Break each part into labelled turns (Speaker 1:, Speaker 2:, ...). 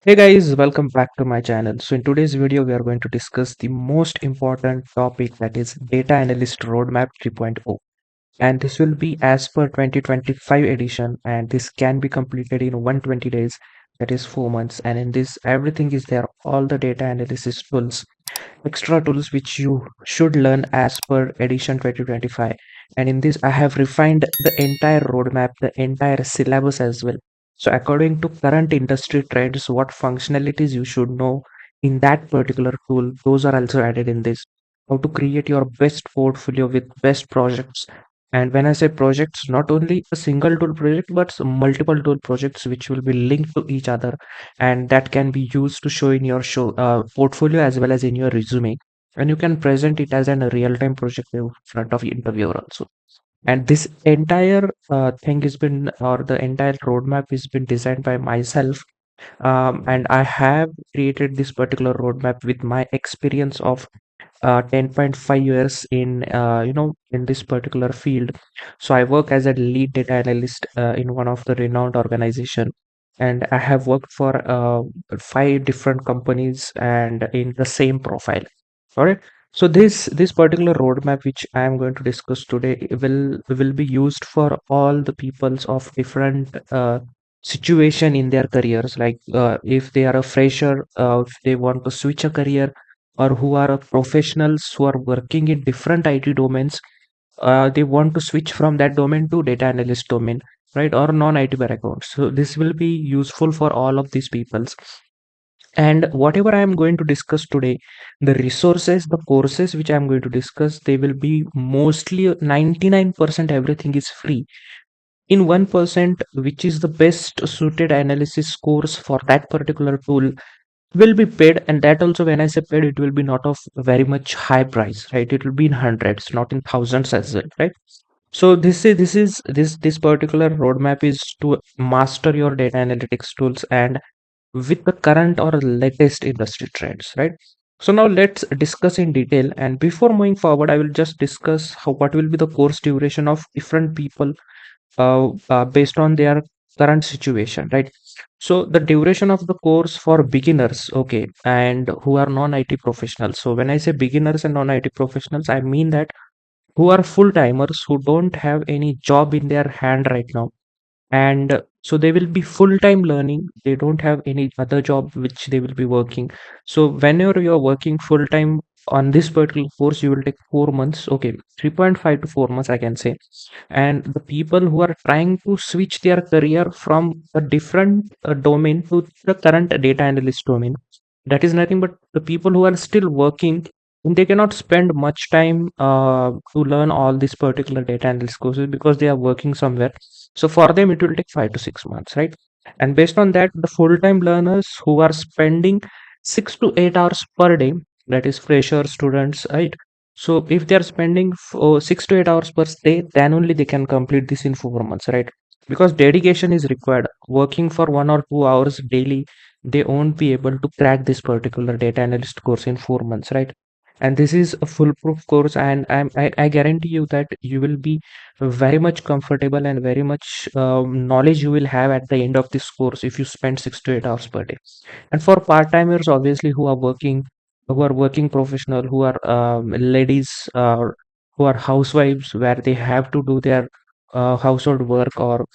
Speaker 1: Hey guys, welcome back to my channel. So in today's video, we are going to discuss the most important topic, that is Data Analyst Roadmap 3.0. And this will be as per 2025 edition, and this can be completed in 120 days, that is 4 months. And in this, everything is there, all the data analysis tools, extra tools which you should learn as per edition 2025. And in this, I have refined the entire roadmap, the entire syllabus as well. So according to current industry trends, what functionalities you should know in that particular tool, those are also added in this. How to create your best portfolio with best projects. And when I say projects, not only a single tool project, but some multiple tool projects which will be linked to each other, and that can be used to show in your portfolio as well as in your resume. And you can present it as a real-time project in front of interviewer also. And this entire thing has been, or the entire roadmap has been designed by myself. And I have created this particular roadmap with my experience of 10.5 years in in this particular field. So I work as a lead data analyst in one of the renowned organization, and I have worked for 5 different companies and in the same profile. All right. So this particular roadmap which I am going to discuss today will be used for all the peoples of different situation in their careers, like if they are a fresher, if they want to switch a career, or who are professionals who are working in different IT domains. They want to switch from that domain to data analyst domain, right? Or non-IT background. So this will be useful for all of these peoples. And whatever I am going to discuss today, the resources, the courses which I am going to discuss, they will be mostly 99% everything is free. In 1%, which is the best suited analysis course for that particular tool, will be paid. And that also, when I say paid, it will be not of very much high price, right? It will be in hundreds, not in thousands as well, right? So this particular roadmap is to master your data analytics tools and with the current or latest industry trends, right? So now let's discuss in detail, and before moving forward, I will just discuss what will be the course duration of different people based on their current situation, right? So the duration of the course for beginners, okay, and who are non-IT professionals. So when I say beginners and non-IT professionals, I mean that who are full timers who don't have any job in their hand right now, and so they will be full time learning. They don't have any other job which they will be working. So whenever you are working full time on this particular course, you will take 4 months, okay, 3.5 to 4 months I can say. And the people who are trying to switch their career from a different domain to the current data analyst domain, that is nothing but the people who are still working, and they cannot spend much time to learn all these particular data analyst courses because they are working somewhere. So for them it will take 5 to 6 months, right? And based on that, the full-time learners who are spending 6 to 8 hours per day, that is fresher students, right? So if they are spending 6 to 8 hours per day, then only they can complete this in 4 months, right? Because dedication is required. Working for 1 or 2 hours daily, they won't be able to crack this particular data analyst course in 4 months, right? And this is a foolproof course, and I guarantee you that you will be very much comfortable and very much knowledge you will have at the end of this course if you spend 6 to 8 hours per day. And for part-timers, obviously, who are working professional, who are ladies, who are housewives, where they have to do their household work, or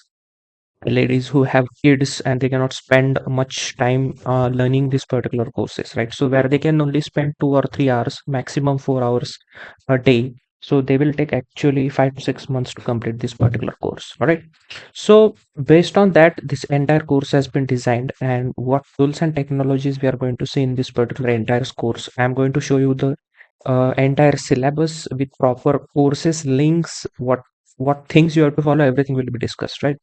Speaker 1: ladies who have kids and they cannot spend much time learning these particular courses, right? So where they can only spend 2 or 3 hours, maximum 4 hours a day. So they will take actually 5 to 6 months to complete this particular course. All right. So based on that, this entire course has been designed, and what tools and technologies we are going to see in this particular entire course. I'm going to show you the entire syllabus with proper courses, links, what things you have to follow. Everything will be discussed, right?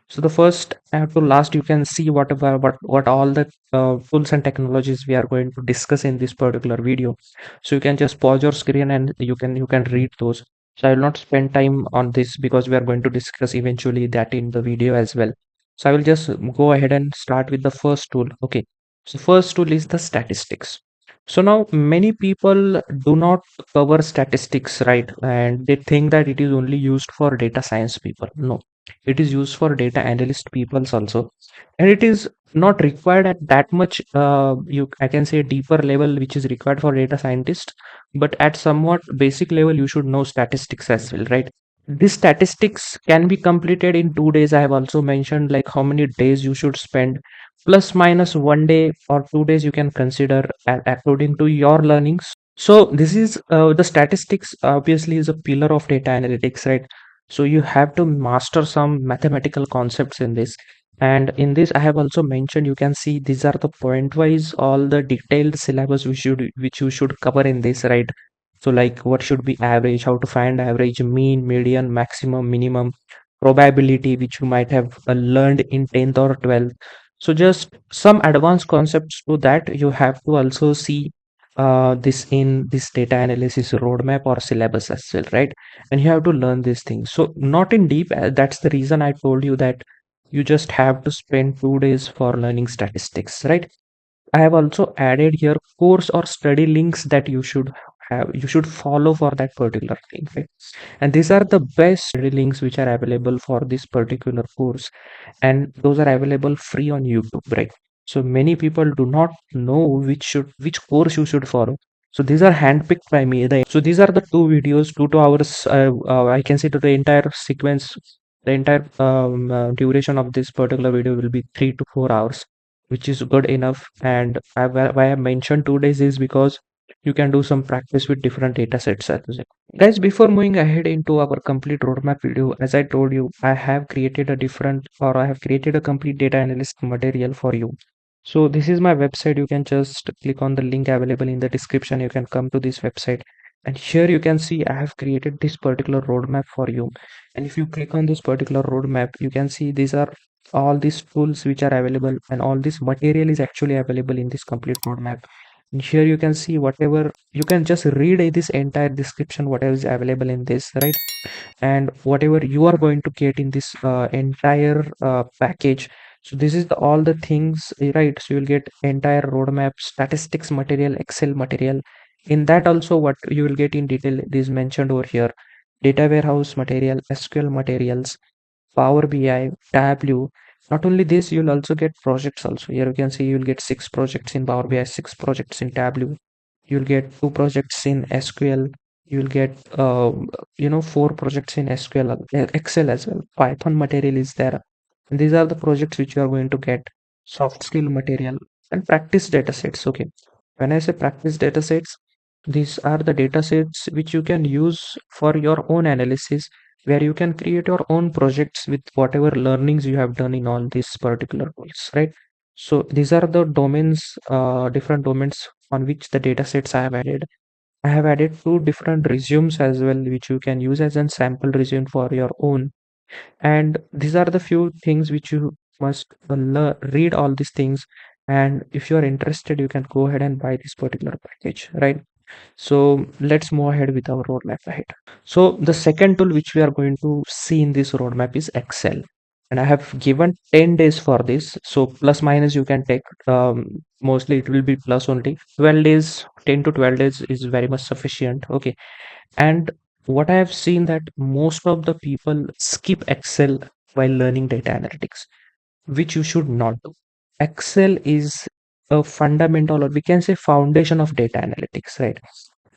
Speaker 1: So the first to last, you can see what all the tools and technologies we are going to discuss in this particular video. So you can just pause your screen and you can read those. So I will not spend time on this because we are going to discuss eventually that in the video as well. So I will just go ahead and start with the first tool. Okay. So first tool is the statistics. So now many people do not cover statistics, right? And they think that it is only used for data science people. No, It is used for data analyst peoples also, and it is not required at that much, I can say deeper level which is required for data scientist, but at somewhat basic level you should know statistics as well, right? This statistics can be completed in 2 days. I have also mentioned like how many days you should spend, plus minus 1 day or 2 days you can consider according to your learnings. So this is the statistics obviously is a pillar of data analytics, right? So you have to master some mathematical concepts in this. And in this, I have also mentioned, you can see these are the point wise, all the detailed syllabus which you should cover in this, right? So like what should be average, how to find average, mean, median, maximum, minimum, probability, which you might have learned in 10th or 12th. So just some advanced concepts to that you have to also see this in this data analysis roadmap or syllabus as well, right? And you have to learn these things. So not in deep, that's the reason I told you that you just have to spend 2 days for learning statistics, right? I have also added here course or study links that you should follow for that particular thing, right? And these are the best study links which are available for this particular course, and those are available free on YouTube, right? So many people do not know which course you should follow. So these are handpicked by me. So these are the 2 videos, 2 2 hours. I can say to the entire sequence, the entire duration of this particular video will be 3 to 4 hours, which is good enough. And why I mentioned 2 days is because you can do some practice with different data sets as well. Guys, before moving ahead into our complete roadmap video, as I told you, I have created a complete data analyst material for you. So this is my website. You can just click on the link available in the description. You can come to this website, and here you can see I have created this particular roadmap for you. And if you click on this particular roadmap, you can see these are all these tools which are available, and all this material is actually available in this complete roadmap. And here you can see whatever you can just read this entire description, whatever is available in this, right? And whatever you are going to get in this entire package. So this is all the things, right? So you'll get entire roadmap, statistics material, Excel material. In that also, what you will get in detail is mentioned over here: data warehouse material, SQL materials, Power BI, Tableau. Not only this, you'll also get projects also. Here you can see you'll get 6 projects in Power BI, 6 projects in Tableau. You'll get 2 projects in SQL. You'll get 4 projects in SQL, Excel as well. Python material is there. And these are the projects which you are going to get. Soft skill material and practice data sets. Okay. When I say practice data sets, these are the data sets which you can use for your own analysis, where you can create your own projects with whatever learnings you have done in all these particular tools, right? So these are the domains, different domains on which the data sets I have added. I have added 2 different resumes as well, which you can use as a sample resume for your own. And these are the few things which you must read all these things. And if you are interested, you can go ahead and buy this particular package, right? So let's move ahead with our roadmap ahead. So the second tool which we are going to see in this roadmap is Excel. And I have given 10 days for this. So plus minus you can take, mostly it will be plus only. 12 days, 10 to 12 days is very much sufficient. Okay. And what I have seen that most of the people skip Excel while learning data analytics, which you should not do. Excel is a fundamental, or we can say foundation of data analytics, right?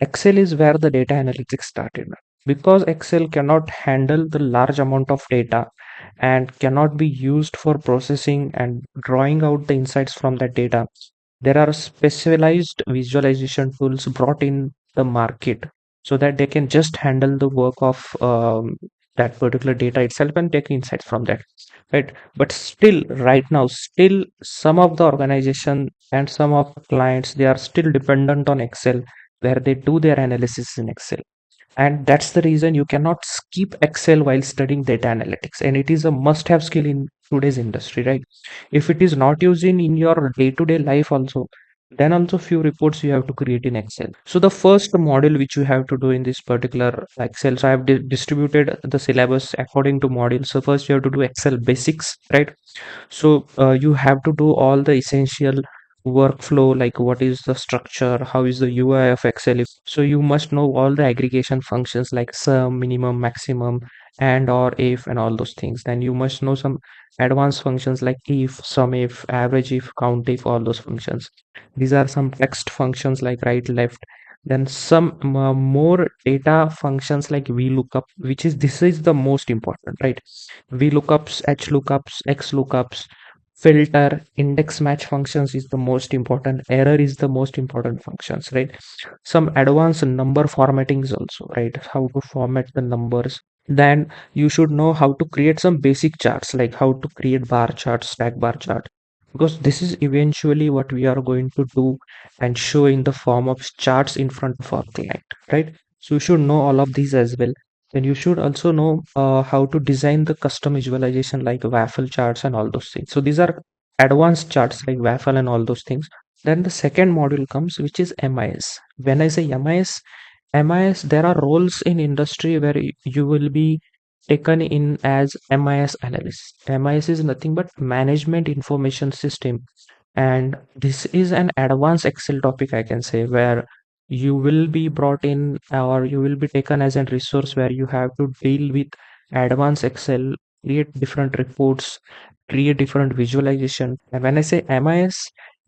Speaker 1: Excel is where the data analytics started. Because Excel cannot handle the large amount of data and cannot be used for processing and drawing out the insights from that data, there are specialized visualization tools brought in the market so that they can just handle the work of that particular data itself and take insights from that, right? But still, right now, still some of the organization and some of the clients, they are still dependent on Excel, where they do their analysis in Excel. And that's the reason you cannot skip Excel while studying data analytics. And it is a must have skill in today's industry, right? If it is not used in your day to day life also, then also few reports you have to create in Excel. So the first module which you have to do in this particular Excel, so I have distributed the syllabus according to modules. So first you have to do Excel basics, right? So you have to do all the essential workflow, like what is the structure, how is the UI of Excel. So you must know all the aggregation functions like sum, minimum, maximum, and or if, and all those things. Then you must know some advanced functions like if, sum if, average if, count if, all those functions. These are some text functions like right, left. Then some more data functions like VLOOKUP, which is this is the most important, right? VLOOKUPs, HLOOKUPs, XLOOKUPs, filter, index match functions is the most important. Error is the most important functions, right? Some advanced number formatting is also, right? How to format the numbers. Then you should know how to create some basic charts, like how to create bar chart, stack bar chart, because this is eventually what we are going to do and show in the form of charts in front of our client, right? So you should know all of these as well. Then you should also know how to design the custom visualization like waffle charts and all those things. So these are advanced charts like waffle and all those things. Then the second module comes, which is MIS. When I say MIS, there are roles in industry where you will be taken in as MIS analyst. MIS is nothing but management information system, and this is an advanced Excel topic, I can say, where you will be brought in or you will be taken as a resource where you have to deal with advanced Excel, create different reports, create different visualization. And when I say MIS,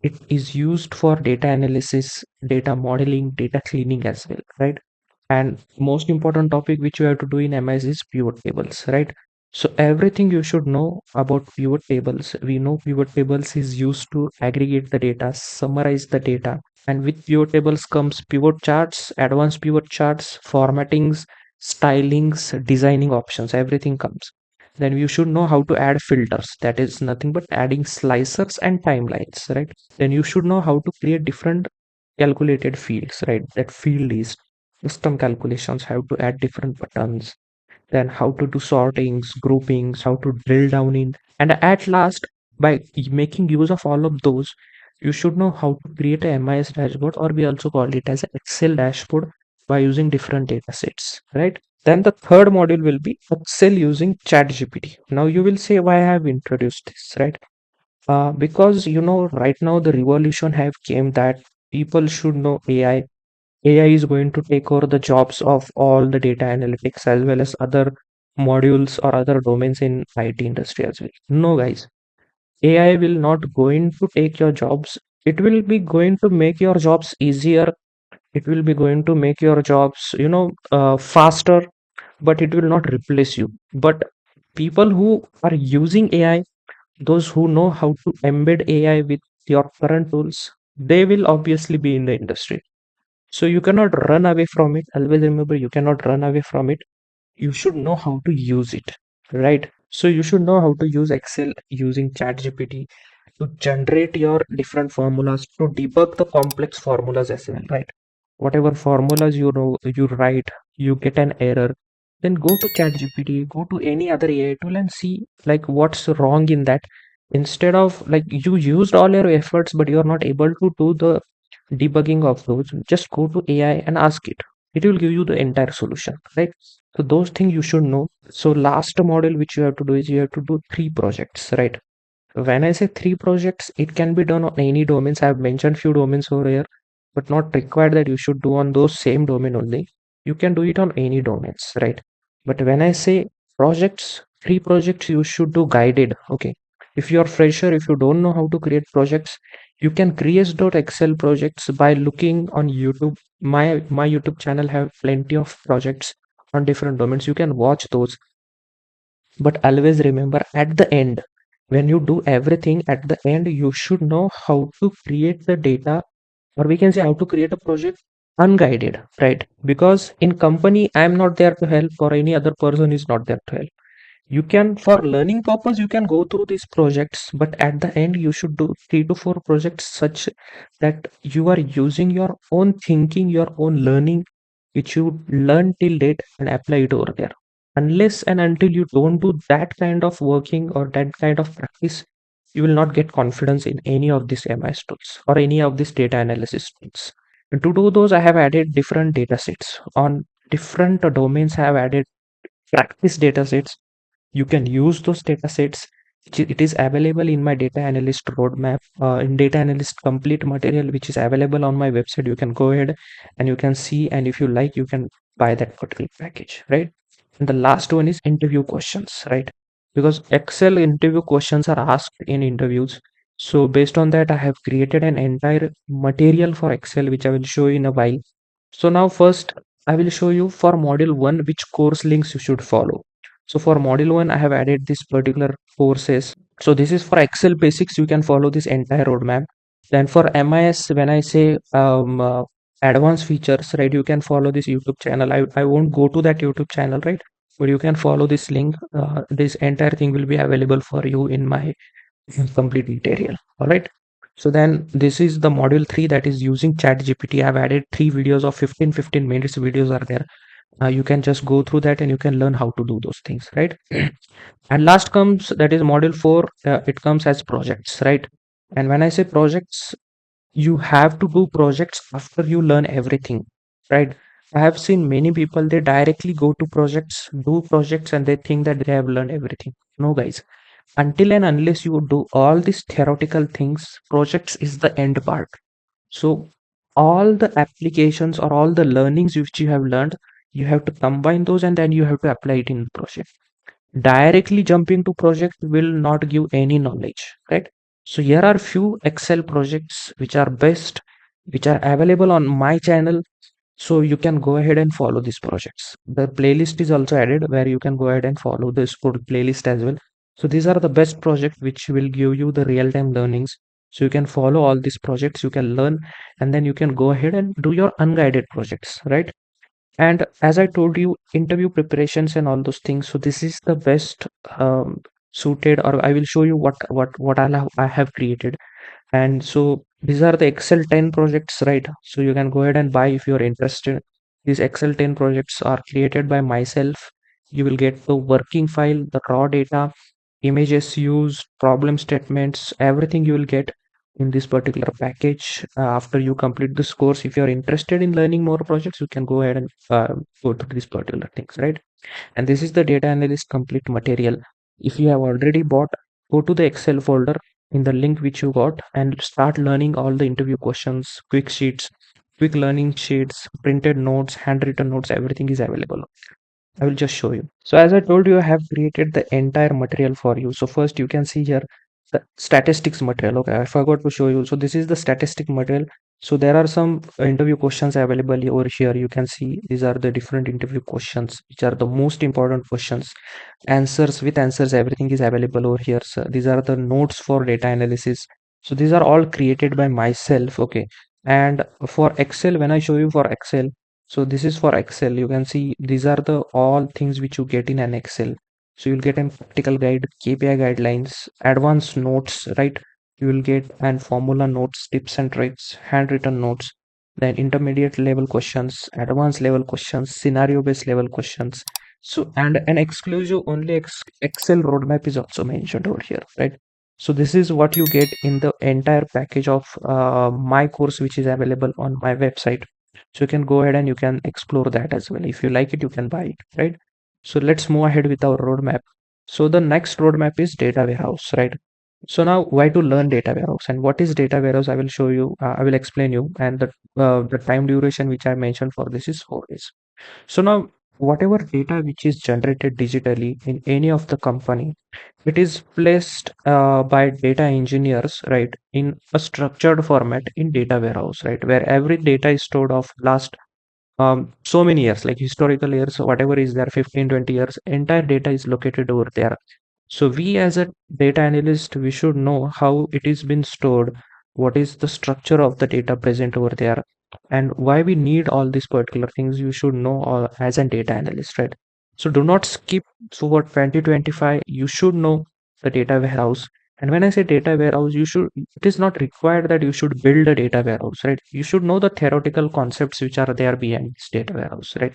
Speaker 1: it is used for data analysis, data modeling, data cleaning as well, right? And most important topic which you have to do in MIS is pivot tables, right? So everything you should know about pivot tables. We know pivot tables is used to aggregate the data, summarize the data, and with pivot tables comes pivot charts, advanced pivot charts, formattings, stylings, designing options, everything comes. Then you should know how to add filters. That is nothing but adding slicers and timelines, right? Then you should know how to create different calculated fields, right? That field is custom calculations, how to add different buttons, then how to do sortings, groupings, how to drill down in, and at last, by making use of all of those, you should know how to create a MIS dashboard, or we also call it as an Excel dashboard by using different data sets, right? Then the third module will be Excel using ChatGPT. Now you will say why I have introduced this, right? Because right now the revolution have came that people should know AI. AI is going to take over the jobs of all the data analytics as well as other modules or other domains in IT industry as well. No, guys, AI will not going to take your jobs. It will be going to make your jobs easier. It will be going to make your jobs, faster, but it will not replace you. But people who are using AI, those who know how to embed AI with your current tools, they will obviously be in the industry. So you cannot run away from it. Always remember, you cannot run away from it. You should know how to use it, right? So you should know how to use Excel using ChatGPT to generate your different formulas, to debug the complex formulas as well, right? Whatever formulas you write, you get an error, then go to ChatGPT, go to any other AI tool and see like what's wrong in that. Instead of like you used all your efforts, but you're not able to do the debugging of those, just go to AI and ask it. It will give you the entire solution, right? So those things you should know. So last model which you have to do is you have to do 3 projects, right? When I say 3 projects, it can be done on any domains. I have mentioned few domains over here, but not required that you should do on those same domain only. You can do it on any domains, right? But when I say projects, 3 projects you should do guided. Okay. If you're fresher, if you don't know how to create projects, you can create Excel projects by looking on YouTube. My YouTube channel have plenty of projects on different domains. You can watch those, but always remember at the end, when you do everything at the end, you should know how to create the data, or we can say how to create a project unguided, right? Because in company, I'm not there to help, or any other person is not there to help. You can, for learning purpose, you can go through these projects, but at the end, you should do 3 to 4 projects such that you are using your own thinking, your own learning, which you learn till date and apply it over there. Unless and until you don't do that kind of working or that kind of practice, you will not get confidence in any of these MIS tools or any of these data analysis tools. And to do those, I have added different data sets on different domains. I have added practice data sets. You can use those data sets It is available in my data analyst roadmap, in data analyst complete material, which is available on my website. You can go ahead and you can see, and if you like, you can buy that particular package, right? And the last one is interview questions, right? Because Excel interview questions are asked in interviews. So based on that, I have created an entire material for Excel, which I will show you in a while. So now first I will show you for module 1 which course links you should follow. So for module 1 I have added this particular courses. So this is for Excel basics. You can follow this entire roadmap. Then for MIS, when I say advanced features, right, you can follow this YouTube channel. I won't go to that YouTube channel, right, but you can follow this link. This entire thing will be available for you in my complete tutorial. All right. So then this is the module 3, that is using chat gpt. I've added 3 videos of 15 minutes videos are there. You can just go through that and you can learn how to do those things, right? And last comes, that is module 4. It comes as projects, right? And when I say projects, you have to do projects after you learn everything, right? I have seen many people, they directly go to projects, do projects, and they think that they have learned everything. No, guys, until and unless you do all these theoretical things, projects is the end part. So all the applications or all the learnings which you have learned, you have to combine those and then you have to apply it in the project. Directly jumping to project will not give any knowledge, right? So here are few Excel projects which are best, which are available on my channel. So you can go ahead and follow these projects. The playlist is also added where you can go ahead and follow this playlist as well. So these are the best projects which will give you the real-time learnings. So you can follow all these projects, you can learn, and then you can go ahead and do your unguided projects, right? And as I told you, interview preparations and all those things. So this is the best suited, or I will show you what I have created. And so these are the Excel 10 projects, right? So you can go ahead and buy if you're interested. These Excel 10 projects are created by myself. You will get the working file, the raw data, images used, problem statements, everything you will get in this particular package after you complete this course. If you're interested in learning more projects, you can go ahead and go through these particular things, right? And this is the data analyst complete material. If you have already bought, go to the Excel folder in the link which you got and start learning all the interview questions, quick sheets, quick learning sheets, printed notes, handwritten notes, everything is available. I will just show you. So as I told you, I have created the entire material for you. So first you can see here the statistics material. Okay, I forgot to show you. So this is the statistic material. So there are some interview questions available over here. You can see these are the different interview questions, which are the most important questions. Answers with answers, everything is available over here. So these are the notes for data analysis. So these are all created by myself. Okay. And for Excel, when I show you for Excel, so this is for Excel. You can see these are the all things which you get in an Excel. So you'll get an practical guide, KPI guidelines, advanced notes, right? You will get and formula notes, tips and tricks, handwritten notes, then intermediate level questions, advanced level questions, scenario based level questions. So and an exclusive only Excel roadmap is also mentioned over here, right? So this is what you get in the entire package of my course, which is available on my website. So you can go ahead and you can explore that as well. If you like it, you can buy it, right? So let's move ahead with our roadmap. So the next roadmap is data warehouse, right? So now why to learn data warehouse and what is data warehouse? I will show you, I will explain you, and the time duration which I mentioned for this is 4 days. So now whatever data which is generated digitally in any of the company, it is placed by data engineers, right, in a structured format in data warehouse, right, where every data is stored of last so many years, like historical years, whatever is there, 15, 20 years, entire data is located over there. So we as a data analyst, we should know how it is been stored, what is the structure of the data present over there, and why we need all these particular things. You should know as a data analyst, right? So do not skip. So what 2025, you should know the data warehouse. And when I say data warehouse, you should, it is not required that you should build a data warehouse, right? You should know the theoretical concepts which are there behind this data warehouse, right?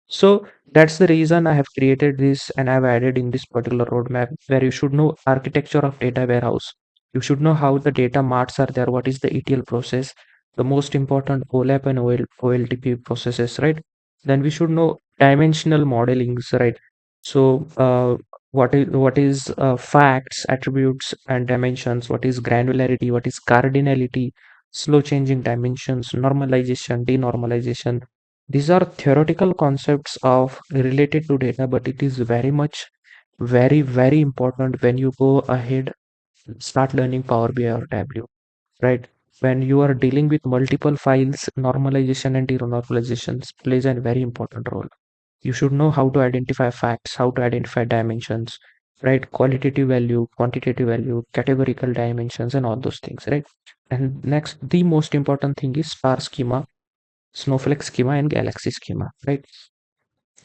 Speaker 1: So that's the reason I have created this and I've added in this particular roadmap, where you should know architecture of data warehouse. You should know how the data marts are there, what is the ETL process, the most important OLAP and OLTP processes, right? Then we should know dimensional modelings, right? So what is facts, attributes, and dimensions, what is granularity, what is cardinality, slow changing dimensions, normalization, denormalization. These are theoretical concepts of related to data, but it is very much very important when you go ahead start learning Power BI or Tableau, right? When you are dealing with multiple files, normalization and denormalizations plays a very important role. You should know how to identify facts, how to identify dimensions, right? Qualitative value, quantitative value, categorical dimensions, and all those things, right? And next, the most important thing is star schema, snowflake schema, and galaxy schema, right?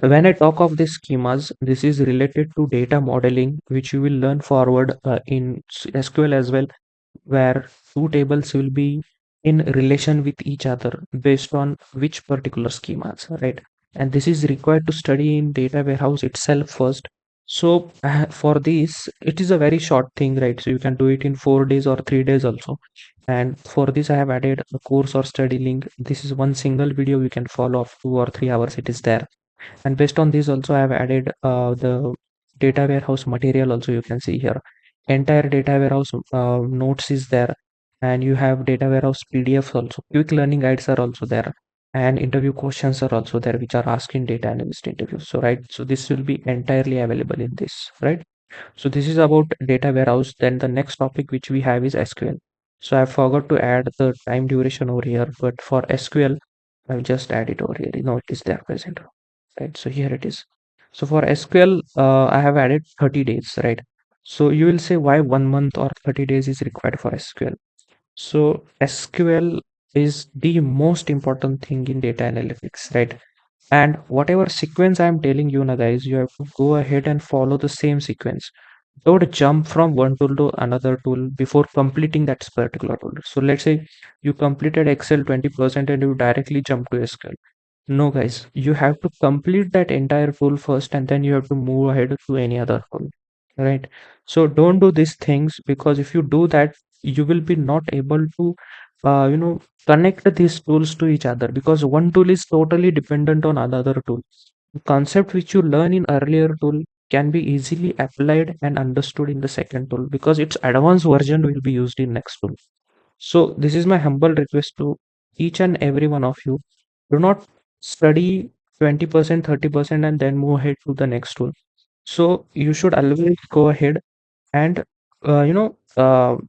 Speaker 1: When I talk of these schemas, this is related to data modeling, which you will learn forward in SQL as well, where two tables will be in relation with each other based on which particular schemas, right? And this is required to study in data warehouse itself first. So for this, it is a very short thing, right? So you can do it in 4 days or 3 days also. And for this, I have added a course or study link. This is one single video you can follow of 2 or 3 hours. It is there, and based on this also I have added the data warehouse material also. You can see here entire data warehouse notes is there, and you have data warehouse PDFs also. Quick learning guides are also there, and interview questions are also there which are asked in data analyst interviews. So right, so this will be entirely available in this, right? So this is about data warehouse. Then the next topic which we have is SQL. So I forgot to add the time duration over here, but for SQL I've just added over here. You know, it is there present, right? So here it is. So for SQL, I have added 30 days, right? So you will say why 1 month or 30 days is required for SQL. So SQL is the most important thing in data analytics, right? And whatever sequence I'm telling you now, guys, you have to go ahead and follow the same sequence. Don't jump from one tool to another tool before completing that particular tool. So let's say you completed Excel 20% and you directly jump to SQL. No, guys, you have to complete that entire tool first and then you have to move ahead to any other tool, right? So don't do these things, because if you do that, you will be not able to, connect these tools to each other, because one tool is totally dependent on another tool. The concept which you learn in earlier tool can be easily applied and understood in the second tool, because its advanced version will be used in next tool. So this is my humble request to each and every one of you. Do not study 20%, 30% and then move ahead to the next tool. So you should always go ahead and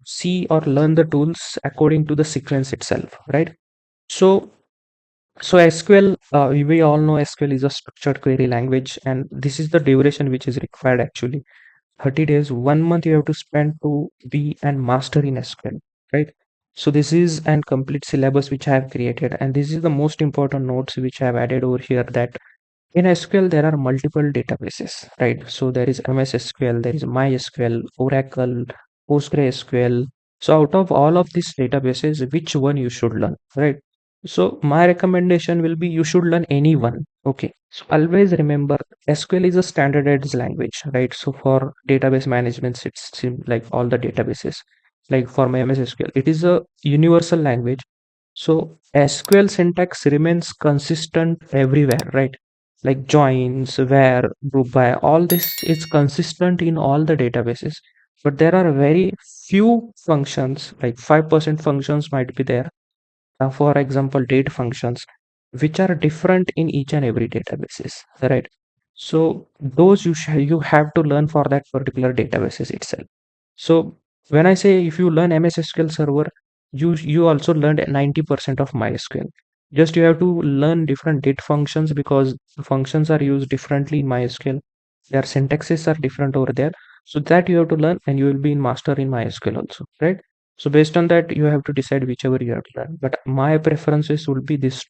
Speaker 1: see or learn the tools according to the sequence itself, right? So SQL, we all know SQL is a structured query language, and this is the duration which is required actually. 30 days, 1 month you have to spend to be and master in SQL, right? So this is an complete syllabus which I have created, and this is the most important notes which I have added over here, that in SQL there are multiple databases, right? So there is MS SQL, there is MySQL, Oracle, PostgreSQL. So out of all of these databases, which one you should learn, right? So my recommendation will be you should learn any one. Okay. So always remember, SQL is a standardized language, right? So for database management, like all the databases, like for my MS SQL, it is a universal language. So SQL syntax remains consistent everywhere, right? Like joins, where, group by, all this is consistent in all the databases. But there are very few functions, like 5% functions might be there, for example date functions, which are different in each and every databases, right? So those you have to learn for that particular databases itself. So when I say if you learn MS SQL Server, you also learned 90% of MySQL. Just you have to learn different date functions, because the functions are used differently in MySQL. Their syntaxes are different over there. So that you have to learn, and you will be in master in MySQL also, right? So based on that, you have to decide whichever you have to learn. But my preferences would be this: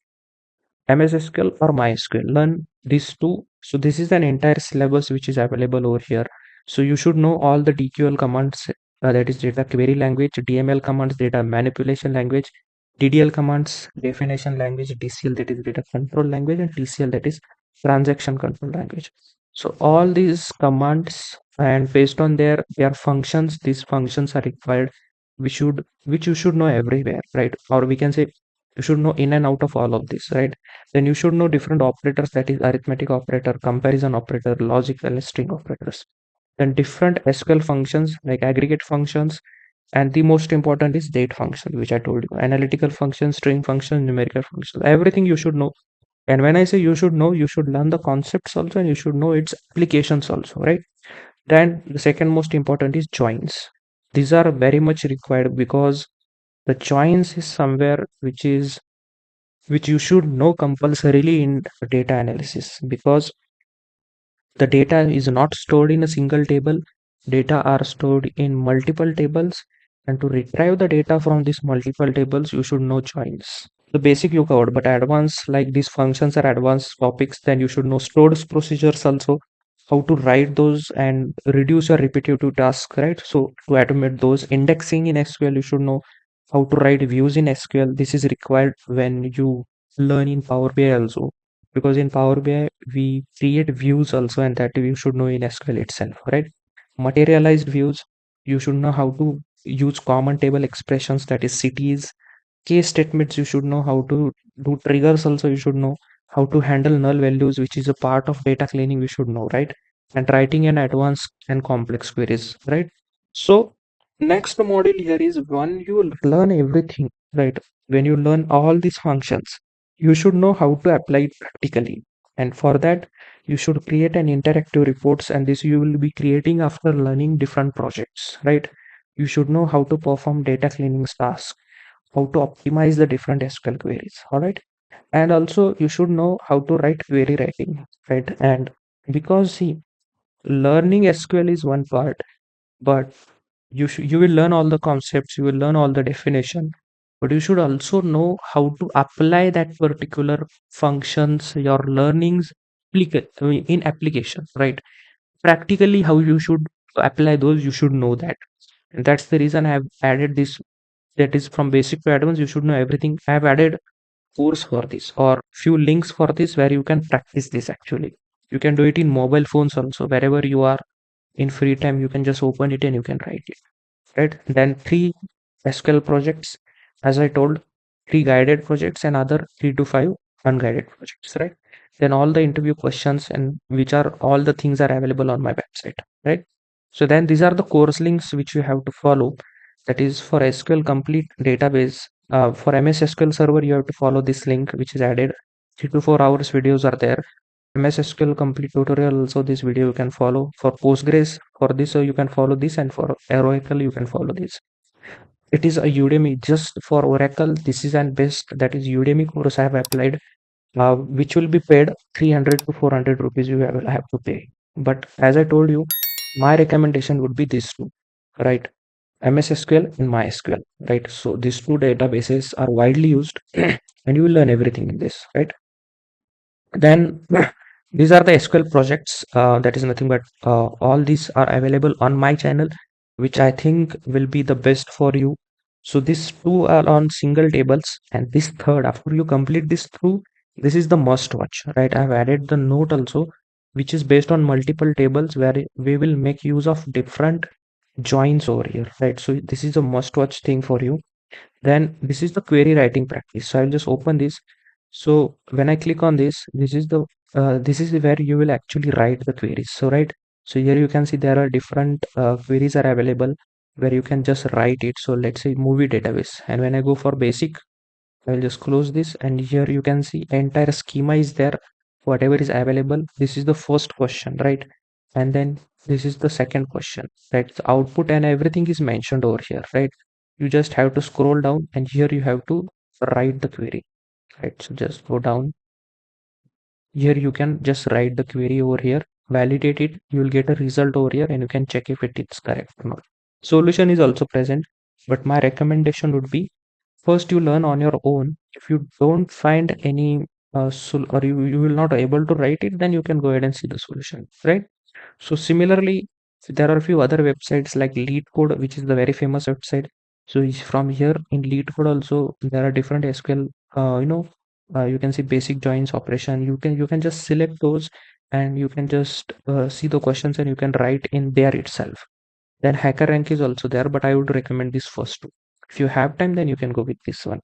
Speaker 1: MS SQL or MySQL. Learn these two. So this is an entire syllabus which is available over here. So you should know all the DQL commands, that is data query language, DML commands, data manipulation language, DDL commands, definition language, DCL, that is data control language, and TCL, that is transaction control language. So all these commands, and based on their functions, these functions are required. Which you should know everywhere, right? Or we can say you should know in and out of all of this, right? Then you should know different operators, that is arithmetic operator, comparison operator, logical string operators. then different SQL functions like aggregate functions, and the most important is date function, which I told you, analytical functions, string functions, numerical functions, everything you should know. And when I say you should know, you should learn the concepts also, and you should know its applications also, right? Then the second most important is joins. These are very much required because the joins is somewhere which you should know compulsorily in data analysis, because the data is not stored in a single table. Data are stored in multiple tables, and to retrieve the data from these multiple tables, you should know joins. The basic you covered, but advanced like these functions are advanced topics, then you should know stored procedures also, how to write those and reduce your repetitive tasks, right? So to automate those, indexing in SQL, you should know how to write views in SQL. This is required when you learn in Power BI also, because in Power BI we create views also, and that you should know in SQL itself, right? Materialized views, you should know how to use common table expressions, that is cities. Case statements, you should know how to do triggers also, you should know how to handle null values, which is a part of data cleaning, you should know, right? And writing an advanced and complex queries, right? So next module here is when you learn everything, right? When you learn all these functions, you should know how to apply it practically. And for that, you should create an interactive reports, and this you will be creating after learning different projects, right? You should know how to perform data cleaning tasks, how to optimize the different SQL queries. All right. And also you should know how to write query writing, right? And because see, learning SQL is one part, but you will learn all the concepts, you will learn all the definition, but you should also know how to apply that particular functions, your learnings in application, right? Practically how you should apply those, you should know that. And that's the reason I have added this, that is from basic to advanced, you should know everything. I have added course for this or few links for this where you can practice this actually. You can do it in mobile phones also, wherever you are in free time, you can just open it and you can write it, right? Then three SQL projects, as I told, three guided projects and other 3 to 5 unguided projects, right? Then all the interview questions, and which are all the things are available on my website, right? So then these are the course links which you have to follow. That is for SQL complete database. For MS SQL server, you have to follow this link which is added. 3 to 4 hours videos are there. MS SQL complete tutorial also, this video you can follow. For Postgres, for this you can follow this, and for Oracle you can follow this. It is a Udemy just for Oracle. This is an best, that is Udemy course I have applied, which will be paid 300 to 400 rupees you will have to pay. But as I told you, my recommendation would be these two, right? MS SQL and MySQL, right? So these two databases are widely used, and you will learn everything in this, right? Then these are the SQL projects. That is nothing but all these are available on my channel, which I think will be the best for you. So these two are on single tables, and this third, after you complete this two, this is the must watch, right? I've added the note also, which is based on multiple tables where we will make use of different joins over here, right? So this is a must watch thing for you. Then this is the query writing practice. So I'll just open this. So when I click on this, this is where you will actually write the queries. So right. So here you can see there are different queries are available where you can just write it. So let's say movie database. And when I go for basic, I'll just close this, and here you can see entire schema is there. Whatever is available. This is the first question, right? And then this is the second question, right? The output and everything is mentioned over here, right? You just have to scroll down, and here you have to write the query, right? So just go down. Here you can just write the query over here, validate it. You will get a result over here, and you can check if it is correct or not. Solution is also present, but my recommendation would be first you learn on your own. If you don't find any or you will not able to write it, then you can go ahead and see the solution, right? So similarly, there are a few other websites like LeetCode, which is the very famous website. So from here in LeetCode also there are different SQL. You can see basic joins operation. You can just select those, and you can just see the questions, and you can write in there itself. Then HackerRank is also there, but I would recommend this first two. If you have time, then you can go with this one.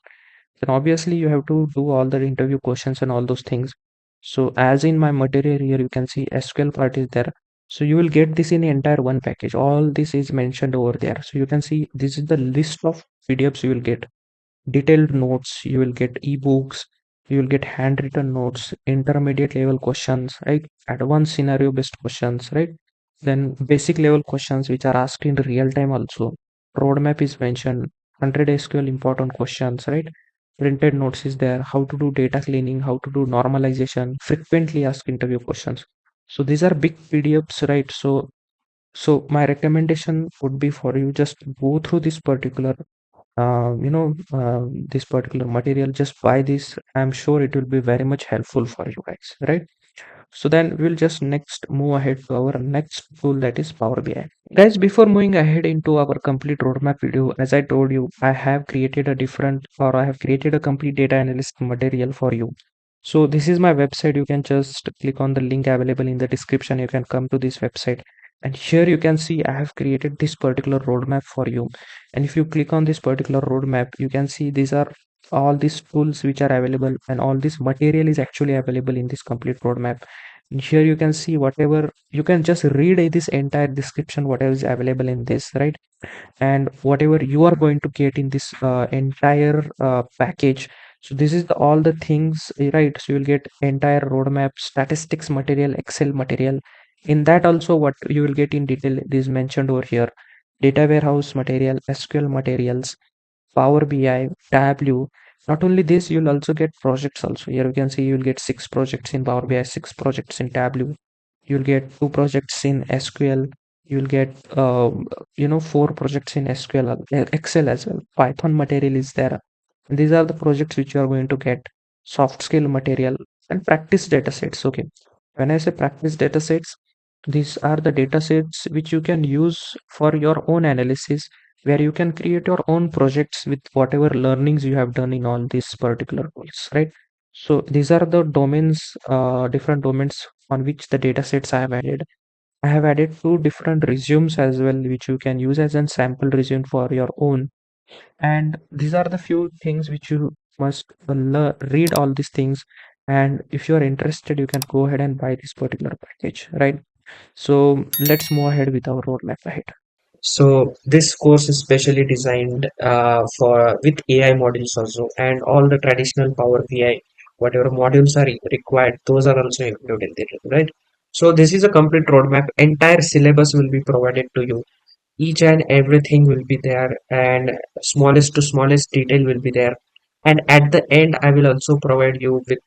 Speaker 1: Then obviously you have to do all the interview questions and all those things. So as in my material here, you can see SQL part is there. So you will get this in entire one package. All this is mentioned over there. So you can see this is the list of PDFs you will get. Detailed notes, you will get ebooks, you will get handwritten notes, intermediate level questions, right? Advanced scenario based questions, right? Then basic level questions which are asked in real time also. Roadmap is mentioned, 100 SQL important questions, right? Printed notes is there, how to do data cleaning, how to do normalization, frequently asked interview questions. So these are big PDFs, right? So my recommendation would be for you just go through this particular this particular material. Just buy this. I'm sure it will be very much helpful for you guys, right? So then we'll just next move ahead to our next tool, that is Power BI. Guys, before moving ahead into our complete roadmap video, as I told you, I have created a different, or I have created a complete data analyst material for you. So this is my website. You can just click on the link available in the description. You can come to this website, and here you can see I have created this particular roadmap for you. And if you click on this particular roadmap, you can see these are all these tools which are available, and all this material is actually available in this complete roadmap. And here you can see whatever, you can just read this entire description, whatever is available in this, right? And whatever you are going to get in this entire package. So this is all the things, right? So you'll get entire roadmap, statistics material, Excel material. In that also, what you will get in detail is mentioned over here: data warehouse material, SQL materials, Power BI, Tableau. Not only this, you'll also get projects also. Here you can see you'll get 6 projects in Power BI, 6 projects in Tableau. You'll get 2 projects in SQL. You'll get 4 projects in SQL, Excel as well. Python material is there. These are the projects which you are going to get. Soft skill material and practice data sets. Okay. When I say practice data sets, these are the data sets which you can use for your own analysis, where you can create your own projects with whatever learnings you have done in all these particular tools, right? So these are the domains, different domains on which the data sets I have added. I have added 2 different resumes as well, which you can use as a sample resume for your own. And these are the few things which you must read all these things. And if you are interested, you can go ahead and buy this particular package, right? So let's move ahead with our roadmap ahead.
Speaker 2: So this course is specially designed for with AI modules also, and all the traditional Power BI, whatever modules are required, those are also included in it, right? So this is a complete roadmap. Entire syllabus will be provided to you. Each and everything will be there, and smallest to smallest detail will be there. And at the end, I will also provide you with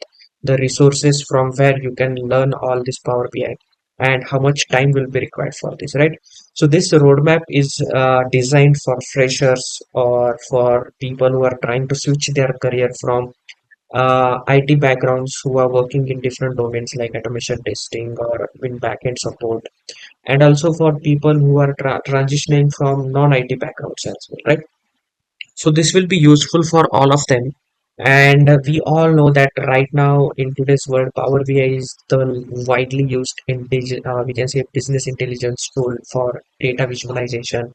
Speaker 2: the resources from where you can learn all this Power BI and how much time will be required for this, right? So this roadmap is designed for freshers or for people who are trying to switch their career from IT backgrounds, who are working in different domains like automation testing or in backend support, and also for people who are transitioning from non-IT backgrounds as well, right? So this will be useful for all of them. And we all know that right now in today's world, Power BI is the widely used we can say business intelligence tool for data visualization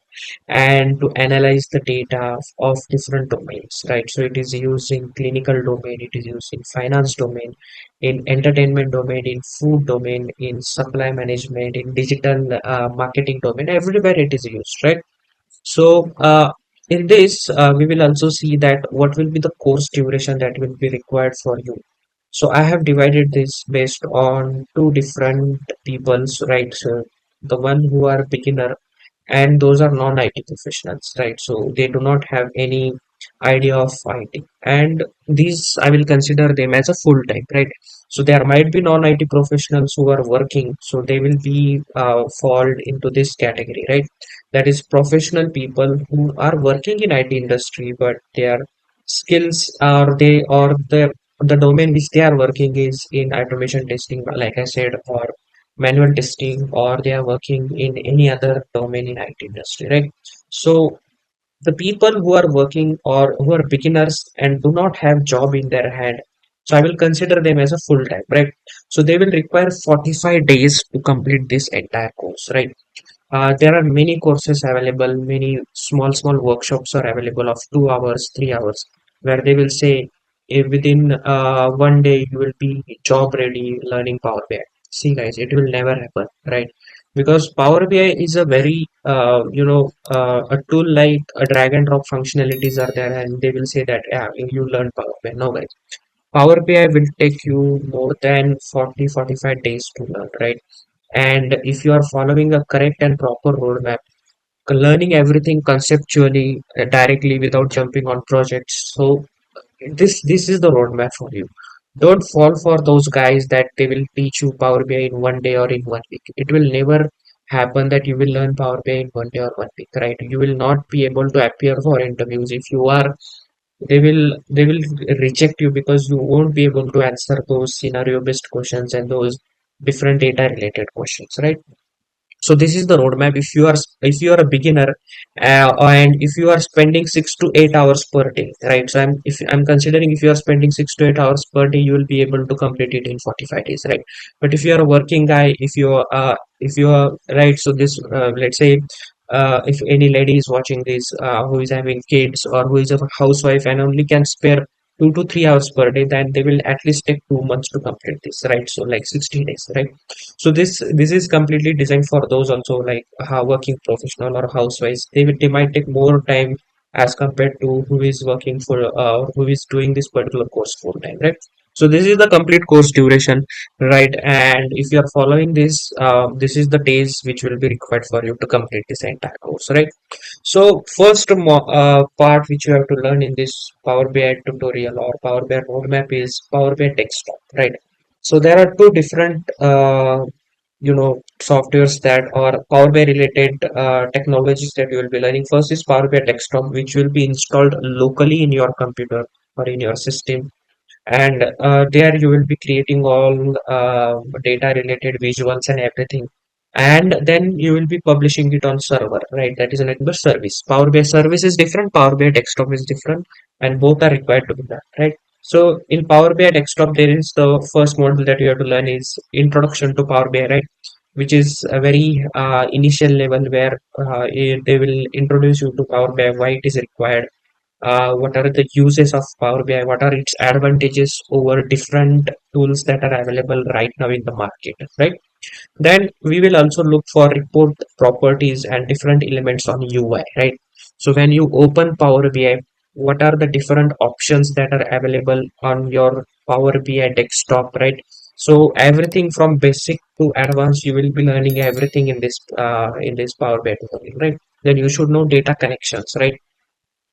Speaker 2: and to analyze the data of different domains, right? So it is used in clinical domain, it is used in finance domain, in entertainment domain, in food domain, in supply management, in digital marketing domain, everywhere it is used, right? So, in this, we will also see that what will be the course duration that will be required for you. So, I have divided this based on 2 different peoples, right? So, the one who are beginner and those are non-IT professionals, right? So they do not have any idea of IT, and these I will consider them as a full time, right? So there might be non-IT professionals who are working, so they will be fall into this category, right? That is professional people who are working in IT industry, but their skills are they or the domain which they are working is in automation testing, like I said, or manual testing, or they are working in any other domain in IT industry, right? So the people who are working or who are beginners and do not have job in their hand, so I will consider them as a full time, right? So they will require 45 days to complete this entire course, right? There are many courses available, many small workshops are available of 2 hours, 3 hours, where they will say within one day you will be job ready learning Power BI. See, guys, it will never happen, right? because Power BI is a very a tool like a drag and drop functionalities are there, and they will say that yeah, you learn Power BI. No, guys, Power BI will take you more than 40-45 days to learn, right? And if you are following a correct and proper roadmap, learning everything conceptually directly without jumping on projects. So this is the roadmap for you. Don't fall for those guys that they will teach you Power BI in one day or in one week. It will never happen that you will learn Power BI in one day or one week, right? You will not be able to appear for interviews. If you are, they will reject you because you won't be able to answer those scenario based questions and those different data related questions, right? So this is the roadmap. If you are a beginner, and if you are spending 6 to 8 hours per day, right? So I'm considering if you are spending 6 to 8 hours per day, you will be able to complete it in 45 days, right? But if you are a working guy, if you are right, so this let's say if any lady is watching this, who is having kids or who is a housewife and only can spare 2 to 3 hours per day, then they will at least take 2 months to complete this, right? So like 60 days, right? So this is completely designed for those also like working professional or housewives. They might take more time as compared to who is working for who is doing this particular course full time, right? So this is the complete course duration, right? And if you are following this, this is the days which will be required for you to complete this entire course, right? So first part which you have to learn in this Power BI tutorial or Power BI roadmap is Power BI desktop, right? So there are two different softwares that are Power BI related technologies that you will be learning. First is Power BI desktop, which will be installed locally in your computer or in your system, and there you will be creating all data related visuals and everything, and then you will be publishing it on server, right? That is another service. Power BI service is different, Power BI desktop is different, and both are required to be done, right? So in Power BI desktop, there is the first module that you have to learn is introduction to Power BI, right? Which is a very initial level where they will introduce you to Power BI, why it is required, what are the uses of Power BI, what are its advantages over different tools that are available right now in the market, right? Then we will also look for report properties and different elements on UI, right? So when you open Power BI, what are the different options that are available on your Power BI desktop, right? So everything from basic to advanced, you will be learning everything in this Power BI tutorial, right? Then you should know data connections, right?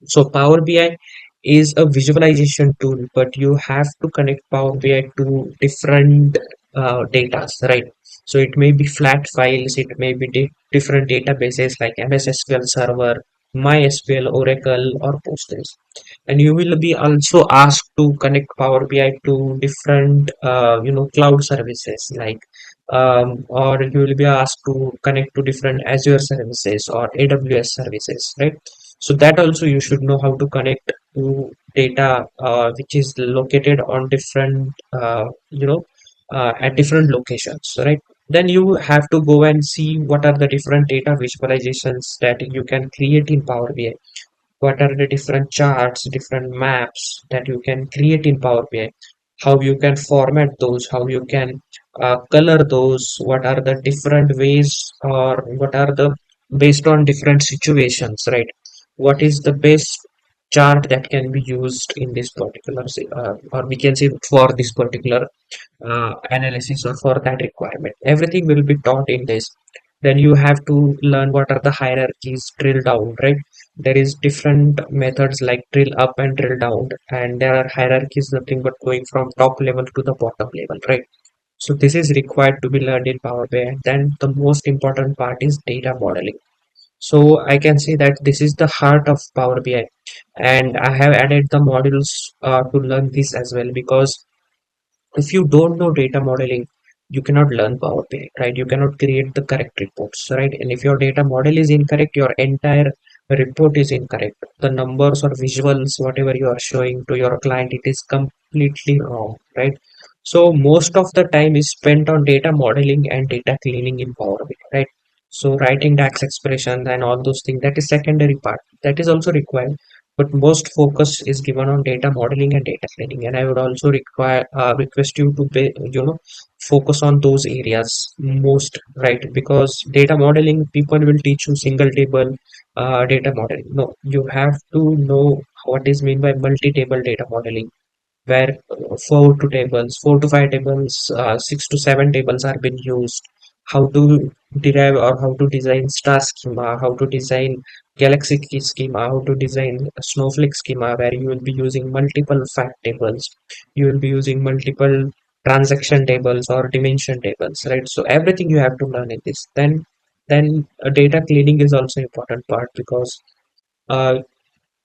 Speaker 2: So Power BI is a visualization tool, but you have to connect Power BI to different data, right? So it may be flat files, it may be different databases like MS SQL Server, MySQL, Oracle, or Postgres. And you will be also asked to connect Power BI to different, cloud services like, or you will be asked to connect to different Azure services or AWS services, right? So that also you should know how to connect to data which is located on different, at different locations, right? Then you have to go and see what are the different data visualizations that you can create in Power BI. What are the different charts, different maps that you can create in Power BI? How you can format those, how you can color those, what are the different ways, or what are the based on different situations, right? What is the best chart that can be used in this particular, or we can say for this particular analysis or for that requirement? Everything will be taught in this. Then you have to learn what are the hierarchies, drill down, right? There is different methods like drill up and drill down, and there are hierarchies, nothing but going from top level to the bottom level, right? So this is required to be learned in Power BI. And then the most important part is data modeling. So I can say that this is the heart of Power BI, and I have added the modules to learn this as well, because if you don't know data modeling, you cannot learn Power BI, right? You cannot create the correct reports, right? And if your data model is incorrect, your entire report is incorrect. The numbers or visuals, whatever you are showing to your client, it is completely wrong, right? So most of the time is spent on data modeling and data cleaning in Power BI, right? So writing DAX expressions and all those things, that is secondary part. That is also required. but most focus is given on data modeling and data cleaning. And I would also request you to focus on those areas most, right? Because data modeling, people will teach you single table data modeling. No, you have to know what is meant by multi-table data modeling, where four to five tables, 6 to 7 tables are being used. How to derive or how to design star schema, how to design galaxy key schema, how to design a snowflake schema, where you will be using multiple fact tables, you will be using multiple transaction tables or dimension tables, right? So everything you have to learn in this. Then data cleaning is also important part, because uh,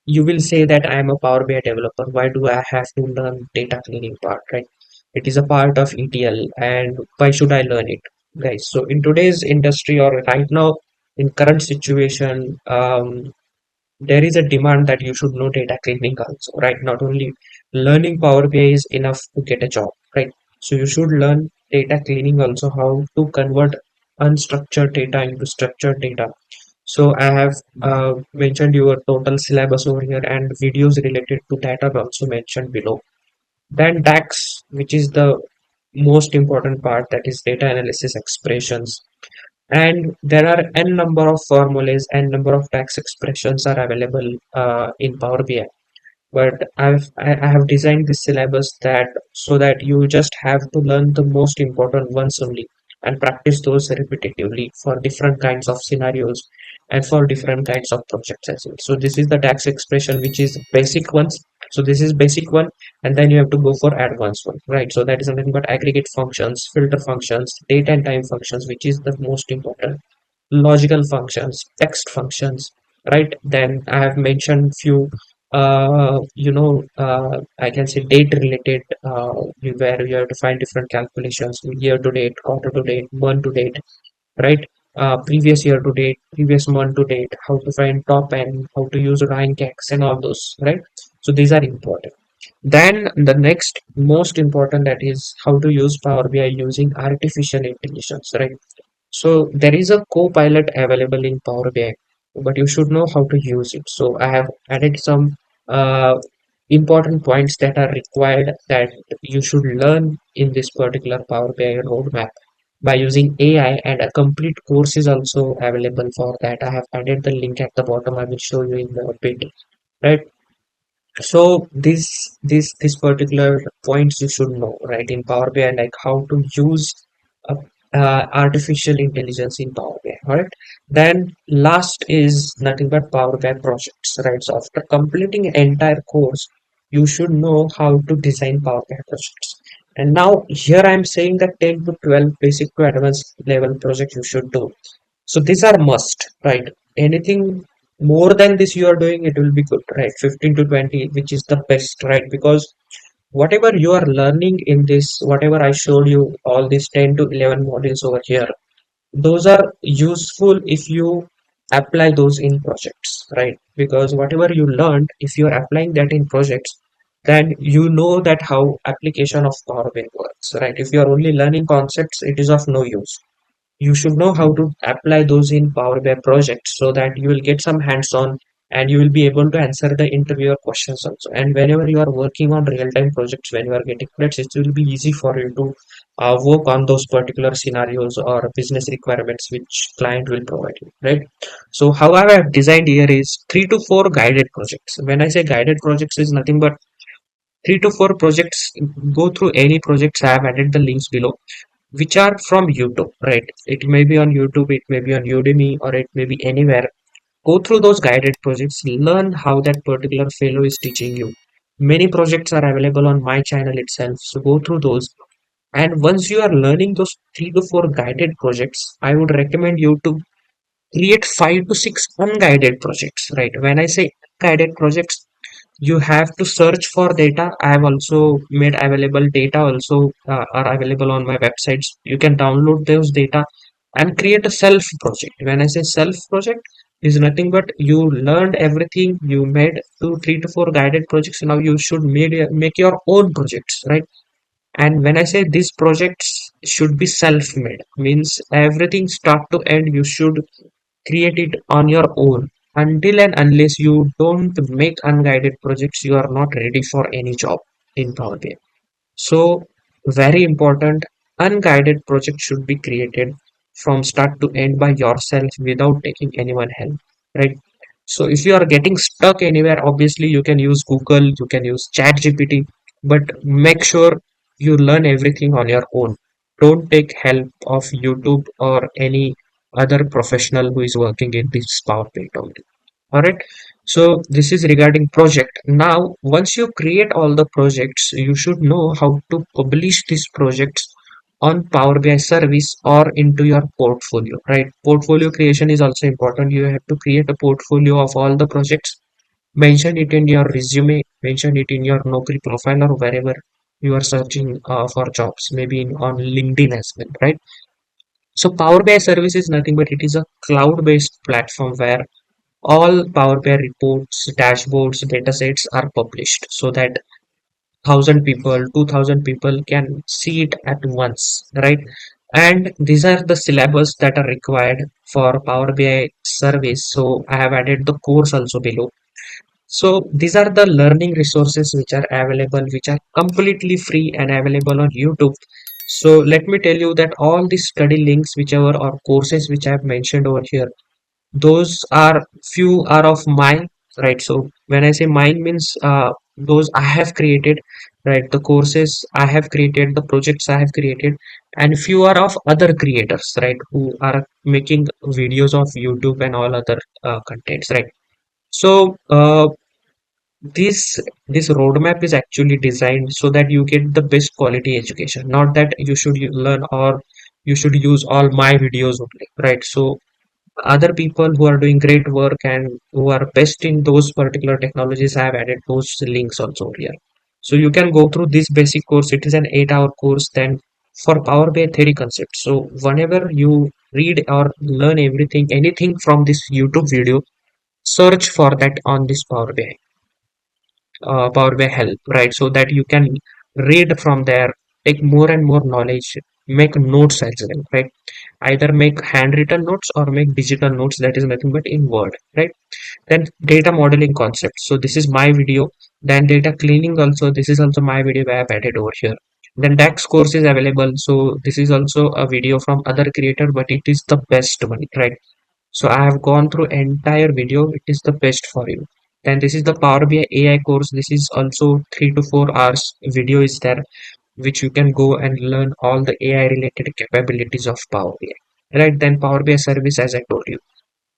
Speaker 2: you will say that I am a Power BI developer. Why do I have to learn data cleaning part, right? It is a part of ETL, and why should I learn it, guys? So in today's industry, or right now in current situation, there is a demand that you should know data cleaning also, right? Not only learning Power BI is enough to get a job, right? So you should learn data cleaning also, how to convert unstructured data into structured data. So I have mentioned your total syllabus over here, and videos related to that are also mentioned below. Then DAX, which is the most important part, that is data analysis expressions. And there are n number of formulas and number of DAX expressions are available in Power BI. But I have designed this syllabus that so that you just have to learn the most important ones only, and practice those repetitively for different kinds of scenarios and for different kinds of projects as well. So this is the DAX expression, which is basic ones. So this is basic one, and then you have to go for advanced one, right? So that is nothing but aggregate functions, filter functions, date and time functions, which is the most important, logical functions, text functions, right? Then I have mentioned few, I can say date related, where you have to find different calculations, year to date, quarter to date, month to date, right? Previous year to date, previous month to date, how to find top end, how to use rank X and all those, right? So these are important. Then the next most important, that is how to use Power BI using artificial intelligence, right? So there is a co-pilot available in Power BI, but you should know how to use it. So I have added some uh, important points that are required that you should learn in this particular Power BI roadmap by using AI, and a complete course is also available for that. I have added the link at the bottom. I will show you in the bit, right? So this particular points you should know, right, in Power BI, like how to use uh, artificial intelligence in Power BI. All right. Then last is nothing but Power BI projects, right? So after completing an entire course, you should know how to design Power BI projects. And now here I am saying that 10 to 12 basic to advanced level projects you should do. So these are must, right? Anything more than this you are doing, it will be good, right? 15 to 20, which is the best, right? Because whatever you are learning in this, whatever I showed you, all these 10 to 11 modules over here, those are useful if you apply those in projects, right? Because whatever you learned, if you are applying that in projects, then you know that how application of Power BI works, right? If you are only learning concepts, it is of no use. You should know how to apply those in Power BI projects, so that you will get some hands-on, and you will be able to answer the interviewer questions also. And whenever you are working on real-time projects, when you are getting credits, it will be easy for you to work on those particular scenarios or business requirements which client will provide you, right? So how I have designed here is 3 to 4 guided projects. When I say guided projects, is nothing but 3 to 4 projects. Go through any projects. I have added the links below, which are from YouTube, right? It may be on YouTube, it may be on Udemy, or it may be anywhere. Go through those guided projects, learn how that particular fellow is teaching you. Many projects are available on my channel itself, so go through those. And once you are learning those 3 to 4 guided projects, I would recommend you to create 5 to 6 unguided projects, right? When I say guided projects, you have to search for data. I have also made available data also, are available on my websites. You can download those data and create a self project. When I say self project, is nothing but you learned everything, you made 2 3 to 4 guided projects. Now you should make your own projects, right? And when I say these projects should be self-made, means everything start to end, you should create it on your own. until and unless you don't make unguided projects, you are not ready for any job in Power BI. So, very important, unguided project should be created from start to end by yourself without taking anyone help, right? So, if you are getting stuck anywhere, obviously you can use Google, you can use ChatGPT, but make sure you learn everything on your own. Don't take help of YouTube or any other professional who is working in this Power BI domain. All right. So this is regarding project. Now, once you create all the projects, you should know how to publish these projects on Power BI service or into your portfolio, right? Portfolio creation is also important. You have to create a portfolio of all the projects, mention it in your resume, mention it in your Naukri profile or wherever you are searching for jobs, maybe on LinkedIn as well, right? So Power BI service is nothing but it is a cloud-based platform where all Power BI reports, dashboards, datasets are published so that 1,000 people, 2,000 people can see it at once, right? And these are the syllabus that are required for Power BI service. So I have added the course also below. So these are the learning resources which are available, which are completely free and available on YouTube. So let me tell you that all the study links, whichever or courses which I have mentioned over here, those are few are of mine, right? So when I say mine means those I have created, right? The courses I have created, the projects I have created, and few are of other creators, right, who are making videos of YouTube and all other contents, right? So this roadmap is actually designed so that you get the best quality education, not that you should learn or you should use all my videos only, right? So other people who are doing great work and who are best in those particular technologies, I have added those links also here. So you can go through this basic course. It is an 8-hour course. Then for Power BI theory concepts. So whenever you read or learn everything, anything from this YouTube video, search for that on this Power BI help, right? So that you can read from there, take more and more knowledge, make notes as well, right? Either make handwritten notes or make digital notes, that is nothing but in Word, right? Then data modeling concepts. So this is my video. Then data cleaning also. This is also my video I have added over here. Then DAX course is available. So this is also a video from other creator, but it is the best one, right? So I have gone through entire video. It is the best for you. Then this is the Power BI AI course. This is also 3 to 4 hours video is there, which you can go and learn all the AI related capabilities of Power BI. Right, then Power BI service as I told you.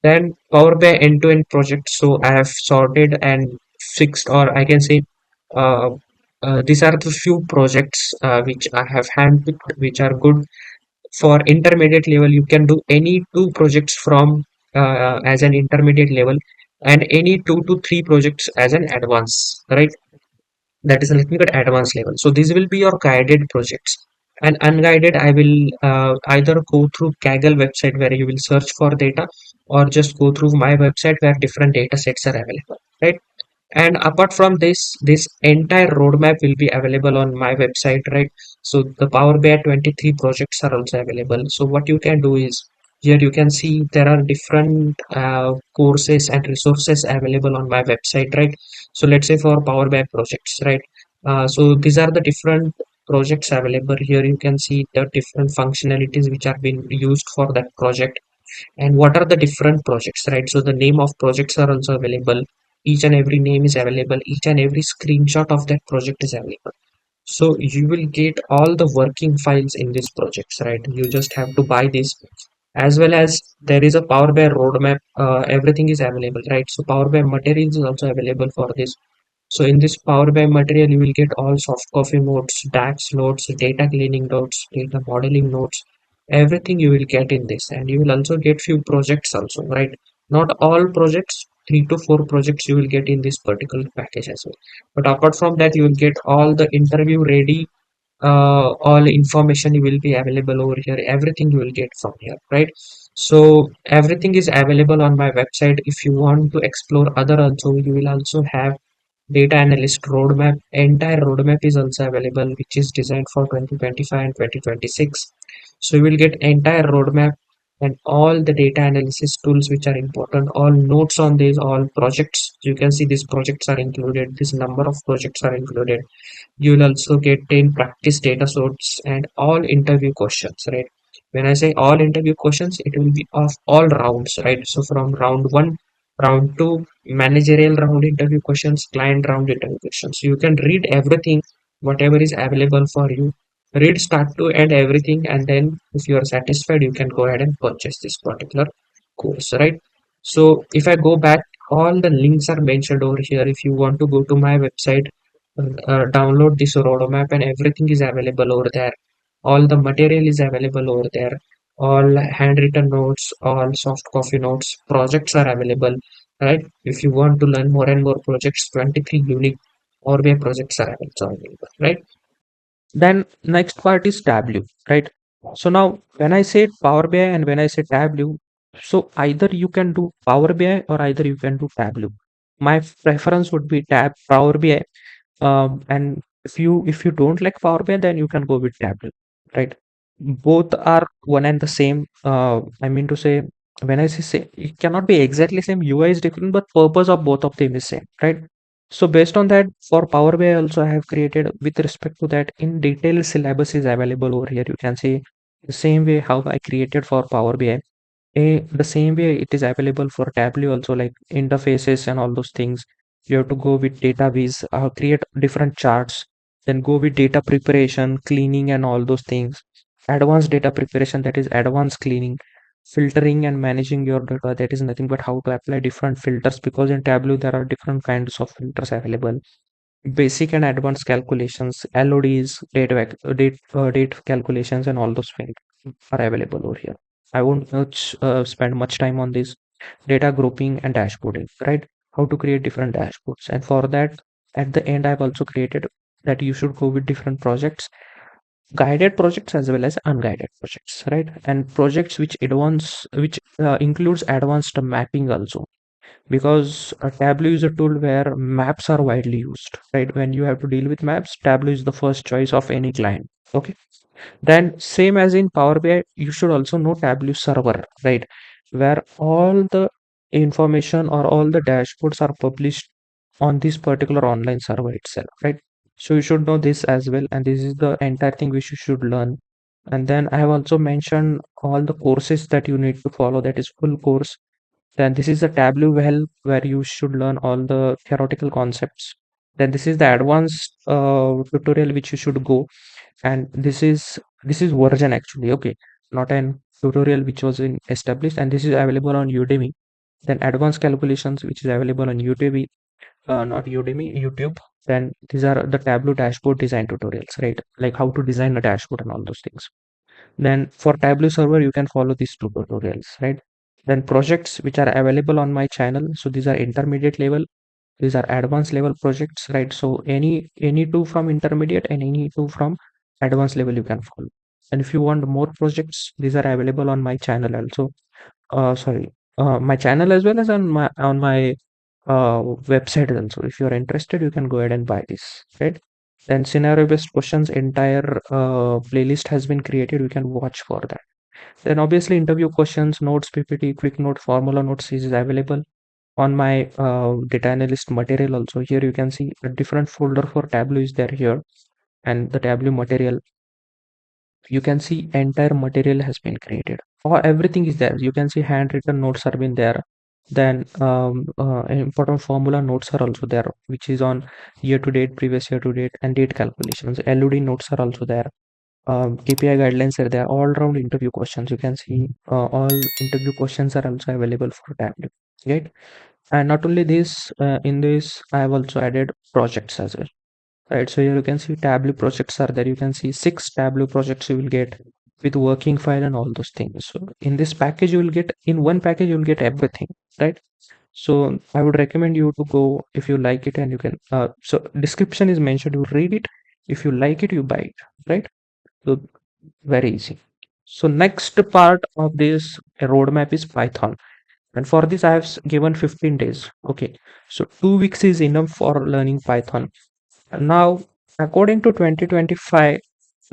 Speaker 2: Then Power BI end-to-end project. So I have sorted and fixed, or I can say, uh, these are the few projects which I have handpicked, which are good for intermediate level. You can do any two projects from as an intermediate level, and any 2 to 3 projects as an advanced, right? That is a little bit advanced level. So these will be your guided projects, and unguided I will either go through Kaggle website where you will search for data, or just go through my website where different data sets are available, right? And apart from this entire roadmap will be available on my website, right? So the Power BI 23 projects are also available. So what you can do is, here you can see there are different courses and resources available on my website, right? So let's say for Power BI projects, right? So these are the different projects available. Here you can see the different functionalities which are being used for that project, and what are the different projects, right? So the name of projects are also available. Each and every name is available. Each and every screenshot of that project is available. So you will get all the working files in these projects, right? You just have to buy this, as well as there is a Power BI roadmap. Everything is available, right? So Power BI materials is also available for this. So in this Power BI material, you will get all soft copy notes, DAX notes, data cleaning notes, data modeling notes, everything you will get in this. And you will also get few projects also, right? Not all projects, 3 to 4 projects you will get in this particular package as well. But apart from that, you will get all the interview ready, all information you will be available over here. Everything you will get from here, right? So everything is available on my website. If you want to explore other also, you will also have data analyst roadmap. Entire roadmap is also available, which is designed for 2025 and 2026. So you will get entire roadmap and all the data analysis tools which are important, all notes on these, all projects. You can see these projects are included. This number of projects are included. You will also get 10 practice data sorts and all interview questions, right? When I say all interview questions, it will be of all rounds, right? So from round one, round two, managerial round interview questions, client round interview questions. You can read everything, whatever is available for you. Read start to end everything, and then if you are satisfied, you can go ahead and purchase this particular course, right? So if I go back, all the links are mentioned over here. If you want to go to my website, download this roadmap, and everything is available over there. All the material is available over there. All handwritten notes, all soft copy notes, projects are available, right? If you want to learn more and more projects, 23 unique Power BI projects are available, right?
Speaker 1: Then next part is Tableau, right? So now when I say Power BI and when I say Tableau, so either you can do Power BI or either you can do Tableau. My preference would be Tab Power BI. And if you don't like Power BI, then you can go with Tableau, right? Both are one and the same. I mean to say, when I say same, it cannot be exactly same. UI is different, but purpose of both of them is same, right? So based on that, for Power BI also I have created with respect to that in detail syllabus is available over here. You can see the same way how I created for Power BI. The same way it is available for Tableau also, like interfaces and all those things. You have to go with database, create different charts, then go with data preparation, cleaning and all those things. Advanced data preparation, that is advanced cleaning, filtering and managing your data, that is nothing but how to apply different filters, because in Tableau there are different kinds of filters available. Basic and advanced calculations, LODs, date calculations, and all those things are available over here. I won't spend much time on this. Data grouping and dashboarding, right? How to create different dashboards. And for that, at the end, I've also created that you should go with different projects, guided projects as well as unguided projects, right? And projects which includes advanced mapping also, because Tableau is a tool where maps are widely used, right? When you have to deal with maps, Tableau is the first choice of any client. Okay. Then same as in Power BI, you should also know Tableau server, right? Where all the information or all the dashboards are published on this particular online server itself, right? So you should know this as well, and this is the entire thing which you should learn. And then I have also mentioned all the courses that you need to follow, that is full course. Then this is the Tableau well where you should learn all the theoretical concepts. Then this is the advanced tutorial which you should go, and this is version actually, okay, not an tutorial which was in established, and this is available on Udemy. Then advanced calculations which is available on Udemy, not Udemy, YouTube. Then these are the Tableau dashboard design tutorials, right? Like how to design a dashboard and all those things. Then for Tableau server, you can follow these two tutorials, right? Then projects which are available on my channel. So these are intermediate level, these are advanced level projects, right? So any two from intermediate and any two from advanced level you can follow. And if you want more projects, these are available on my channel also. Sorry, my channel as well as on my website also. If you're interested, you can go ahead and buy this, right? Then scenario based questions, entire playlist has been created. You can watch for that. Then obviously interview questions, notes, PPT, quick note, formula notes is available on my data analyst material also. Here you can see a different folder for Tableau is there here, and the Tableau material, you can see entire material has been created, or everything is there. You can see handwritten notes are been there. Then important formula notes are also there, which is on year to date, previous year to date, and date calculations. LOD notes are also there. KPI guidelines are there. All round interview questions, you can see all interview questions are also available for Tableau, right? And not only this, in this I have also added projects as well, right? So here you can see Tableau projects are there. You can see 6 Tableau projects you will get with working file and all those things. So in this package you will get, in one package you will get everything, right? So I would recommend you to go if you like it, and you can so description is mentioned, you read it. If you like it, you buy it, right? So very easy. So next part of this roadmap is Python, and for this I have given 15 days. Okay, so 2 weeks is enough for learning Python. Now, according to 2025,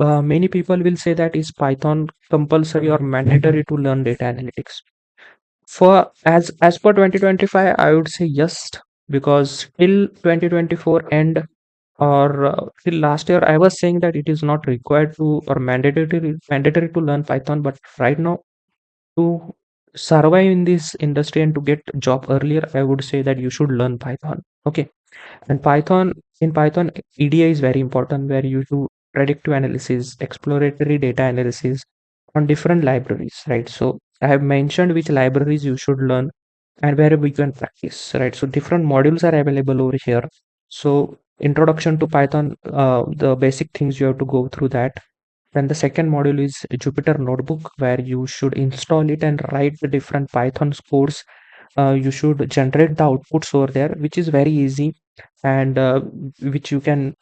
Speaker 1: many people will say that is Python compulsory or mandatory to learn data analytics? For as per 2025, I would say yes, because till 2024 end or till last year, I was saying that it is not required to or mandatory to learn Python. But right now, to survive in this industry and to get job earlier, I would say that you should learn Python. Okay, and Python, EDA is very important, where you do predictive analysis, exploratory data analysis on different libraries, right? So I have mentioned which libraries you should learn and where we can practice, right? So different modules are available over here. So introduction to Python, the basic things you have to go through that. Then the second module is Jupyter Notebook, where you should install it and write the different Python codes. You should generate the outputs over there, which is very easy, and which you can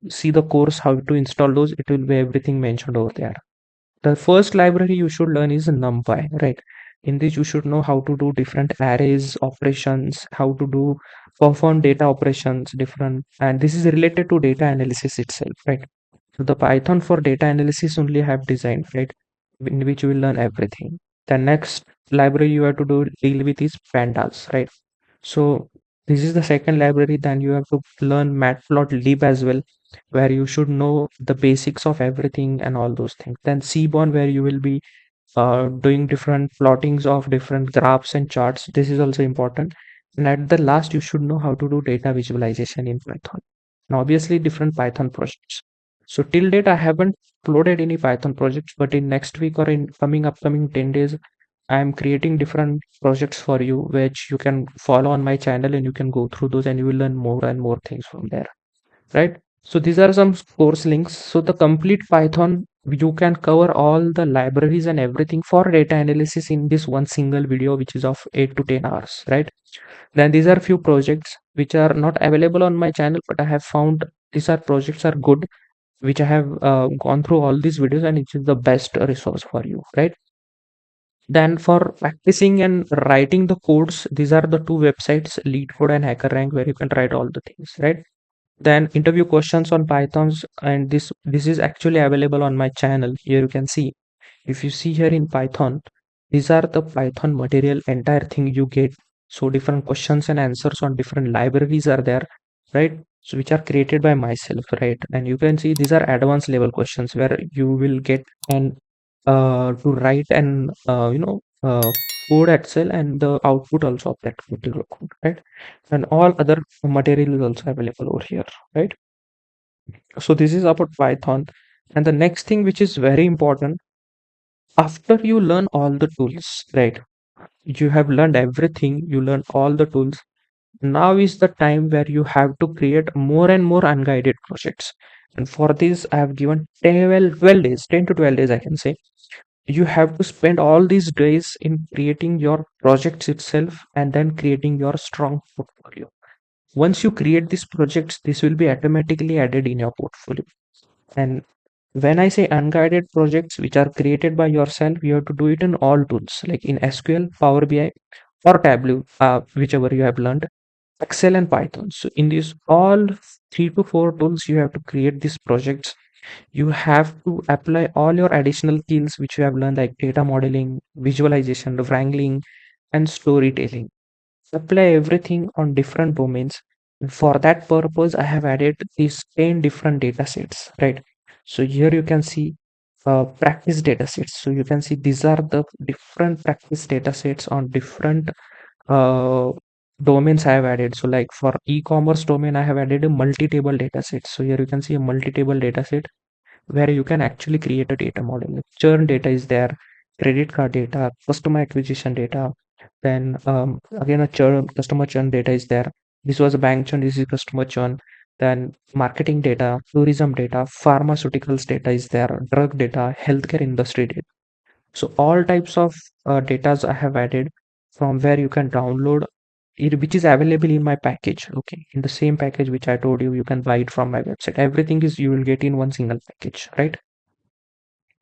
Speaker 1: see the course how to install those. It will be everything mentioned over there. The first library you should learn is NumPy, right? In this, you should know how to do different arrays, operations, how to do perform data operations, different, and this is related to data analysis itself, right? So the Python for data analysis only have designed, right? In which you will learn everything. The next library you have to deal with is pandas, right? So this is the second library. Then you have to learn matplotlib as well, where you should know the basics of everything and all those things. Then Seaborn, where you will be doing different plottings of different graphs and charts. This is also important. And at the last, you should know how to do data visualization in Python. And obviously, different Python projects. So till date, I haven't uploaded any Python projects, but in next week or in upcoming 10 days, I am creating different projects for you, which you can follow on my channel and you can go through those and you will learn more and more things from there, right? So these are some course links. So the complete Python, you can cover all the libraries and everything for data analysis in this one single video, which is of 8 to 10 hours, right? Then these are few projects which are not available on my channel, but I have found these are projects are good, which I have gone through all these videos and it is the best resource for you, right? Then for practicing and writing the codes, these are the two websites, LeetCode and HackerRank, where you can write all the things, right? Then interview questions on Pythons, and this is actually available on my channel. Here you can see. If you see here in Python, these are the Python material, entire thing you get. So different questions and answers on different libraries are there, right? So which are created by myself, right? And you can see these are advanced level questions where you will get and to write and code Excel and the output also of that particular code, right? And all other material is also available over here, right? So this is about Python. And the next thing which is very important, after you learn all the tools, right? You have learned everything, you learn all the tools. Now is the time where you have to create more and more unguided projects. And for this, I have given 12 days, 10 to 12 days, I can say. You have to spend all these days in creating your projects itself and then creating your strong portfolio. Once you create these projects, this will be automatically added in your portfolio. And when I say unguided projects which are created by yourself, you have to do it in all tools like in SQL, Power BI, or Tableau, whichever you have learned, Excel and Python. So in these all 3 to 4 tools, you have to create these projects. You have to apply all your additional skills which you have learned, like data modeling, visualization, wrangling, and storytelling. Apply everything on different domains. And for that purpose, I have added these 10 different data sets, right? So here you can see practice data sets. So you can see these are the different practice data sets on different uh, domains I have added. So like for e-commerce domain, I have added a multi-table data set. So here you can see a multi-table data set where you can actually create a data model. Like churn data is there, credit card data, customer acquisition data, then again a customer churn data is there. This was a bank churn, this is customer churn. Then marketing data, tourism data, pharmaceuticals data is there, drug data, healthcare industry data. So all types of datas I have added from where you can download it, which is available in my package. Okay, in the same package which I told you, you can buy it from my website. Everything is you will get in one single package, right?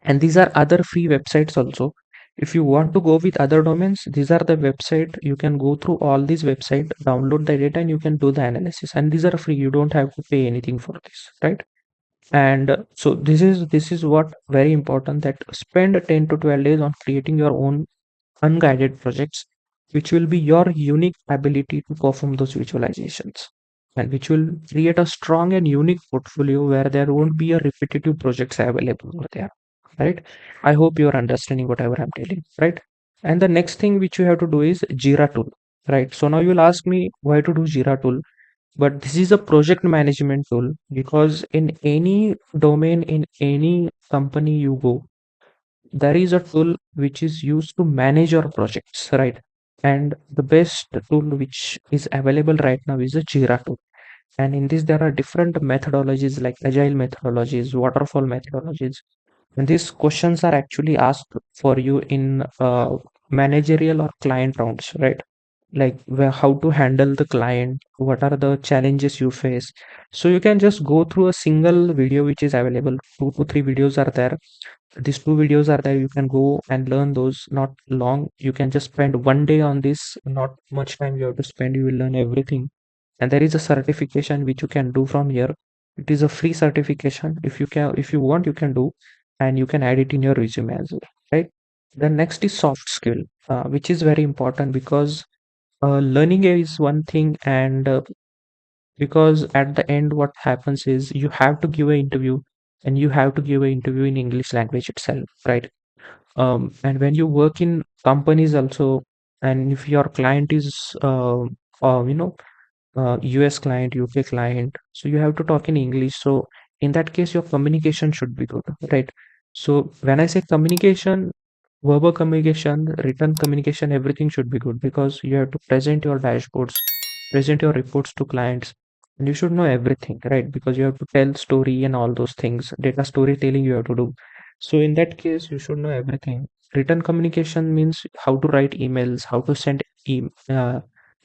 Speaker 1: And these are other free websites also. If you want to go with other domains, these are the website. You can go through all these website, download the data, and you can do the analysis. And these are free. You don't have to pay anything for this, right? And so this is what very important, that spend 10 to 12 days on creating your own unguided projects, which will be your unique ability to perform those visualizations, and which will create a strong and unique portfolio where there won't be a repetitive projects available over there, right? I hope you're understanding whatever I'm telling, right? And the next thing which you have to do is Jira tool, right? So now you'll ask me why to do Jira tool, but this is a project management tool, because in any domain, in any company you go, there is a tool which is used to manage your projects, right? And the best tool which is available right now is a Jira tool. And in this there are different methodologies like agile methodologies, waterfall methodologies, and these questions are actually asked for you in managerial or client rounds, right? Like where, how to handle the client, what are the challenges you face. So you can just go through a single video which is available. 2 to 3 videos are there. These 2 videos are there, you can go and learn those, not long. You can just spend one day on this, not much time you have to spend, you will learn everything. And there is a certification which you can do from here. It is a free certification. If you can, if you want, you can do, and you can add it in your resume as well, right? The next is soft skill, which is very important, because learning is one thing, and because at the end what happens is you have to give an interview, and you have to give an interview in English language itself, right? And when you work in companies also, and if your client is you know US client, UK client, so you have to talk in English. So in that case your communication should be good, right? So when I say communication, verbal communication, written communication, everything should be good, because you have to present your dashboards, present your reports to clients, and you should know everything, right? Because you have to tell story and all those things, data storytelling you have to do. So in that case you should know everything. Written communication means how to write emails, how to send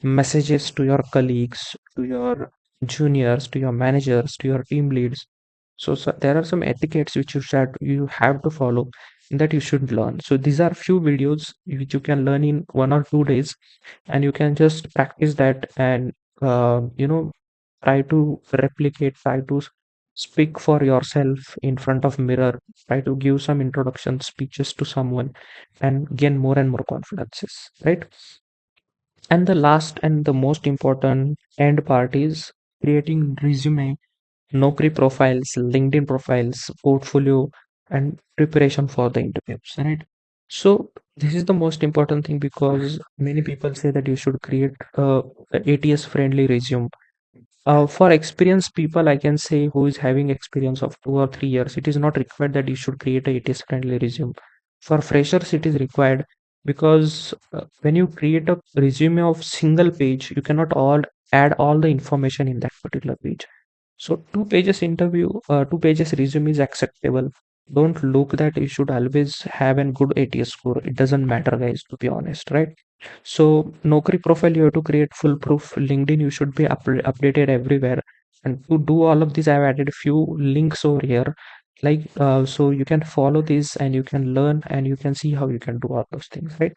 Speaker 1: messages to your colleagues, to your juniors, to your managers, to your team leads. So there are some etiquettes which you have to follow, and that you should learn. So these are few videos which you can learn in 1 or 2 days, and you can just practice that, and try to replicate, try to speak for yourself in front of mirror, try to give some introduction speeches to someone, and gain more and more confidences, right? And the last and the most important end part is creating resume, Naukri profiles, LinkedIn profiles, portfolio, and preparation for the interviews, right? So this is the most important thing, because many people say that you should create a ATS friendly resume. For experienced people, I can say, who is having experience of 2 or 3 years, it is not required that you should create a ATS friendly resume. For freshers, it is required, because when you create a resume of single page, you cannot all add all the information in that particular page. So 2 pages interview, 2 pages resume is acceptable. Don't look that you should always have a good ATS score. It doesn't matter, guys, to be honest, right? So Naukri profile you have to create full proof. LinkedIn you should be updated everywhere. And to do all of this, I've added a few links over here. Like so you can follow this and you can learn and you can see how you can do all those things, right?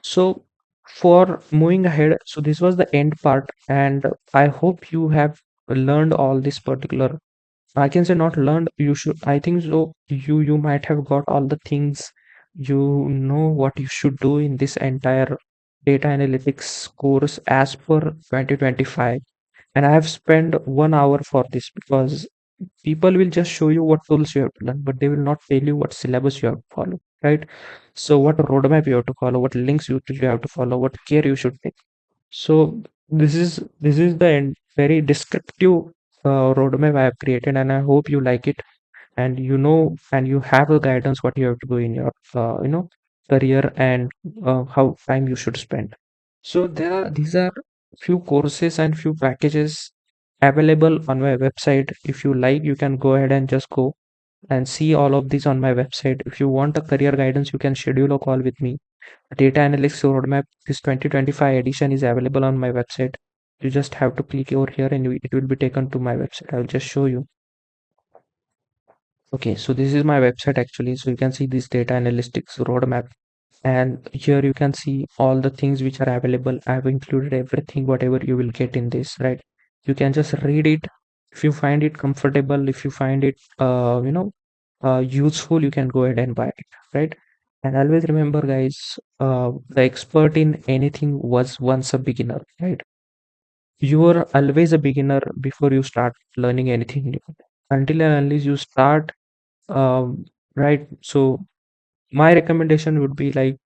Speaker 1: So for moving ahead, so this was the end part, and I hope you have learned all this particular. I can say not learned. You should. I think so. You might have got all the things. You know what you should do in this entire data analytics course as per 2025. And I have spent 1 hour for this, because people will just show you what tools you have to learn, but they will not tell you what syllabus you have to follow, right? So what roadmap you have to follow, what links you have to follow, what care you should take. So this is the very descriptive roadmap I have created, and I hope you like it, and you know, and you have a guidance what you have to do in your career, and how time you should spend. So these are few courses and few packages available on my website. If you like, you can go ahead and just go and see all of these on my website. If you want a career guidance, you can schedule a call with me. Data Analytics Roadmap, this 2025 edition is available on my website. You just have to click over here and it will be taken to my website. I'll just show you. Okay, so this is my website actually. So you can see this Data Analytics Roadmap. And here you can see all the things which are available. I've included everything, whatever you will get in this, right? You can just read it, If you find it comfortable, if you find it useful, you can go ahead and buy it, right? And always remember, guys, the expert in anything was once a beginner, right? You are always a beginner before you start learning anything new, until and unless you start, right? So my recommendation would be like,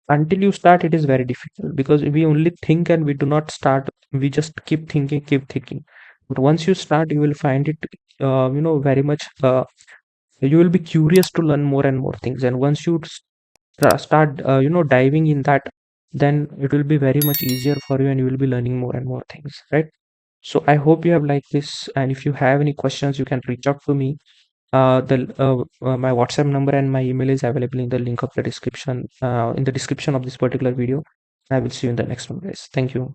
Speaker 1: until you start, it is very difficult, because we only think and we do not start. We just keep thinking. But once you start, you will find it, very much. You will be curious to learn more and more things. And once you start, diving in that, then it will be very much easier for you, and you will be learning more and more things, right? So I hope you have liked this. And if you have any questions, you can reach out to me. My WhatsApp number and my email is available in the link of the description, in the description of this particular video. I will see you in the next one, guys. Thank you.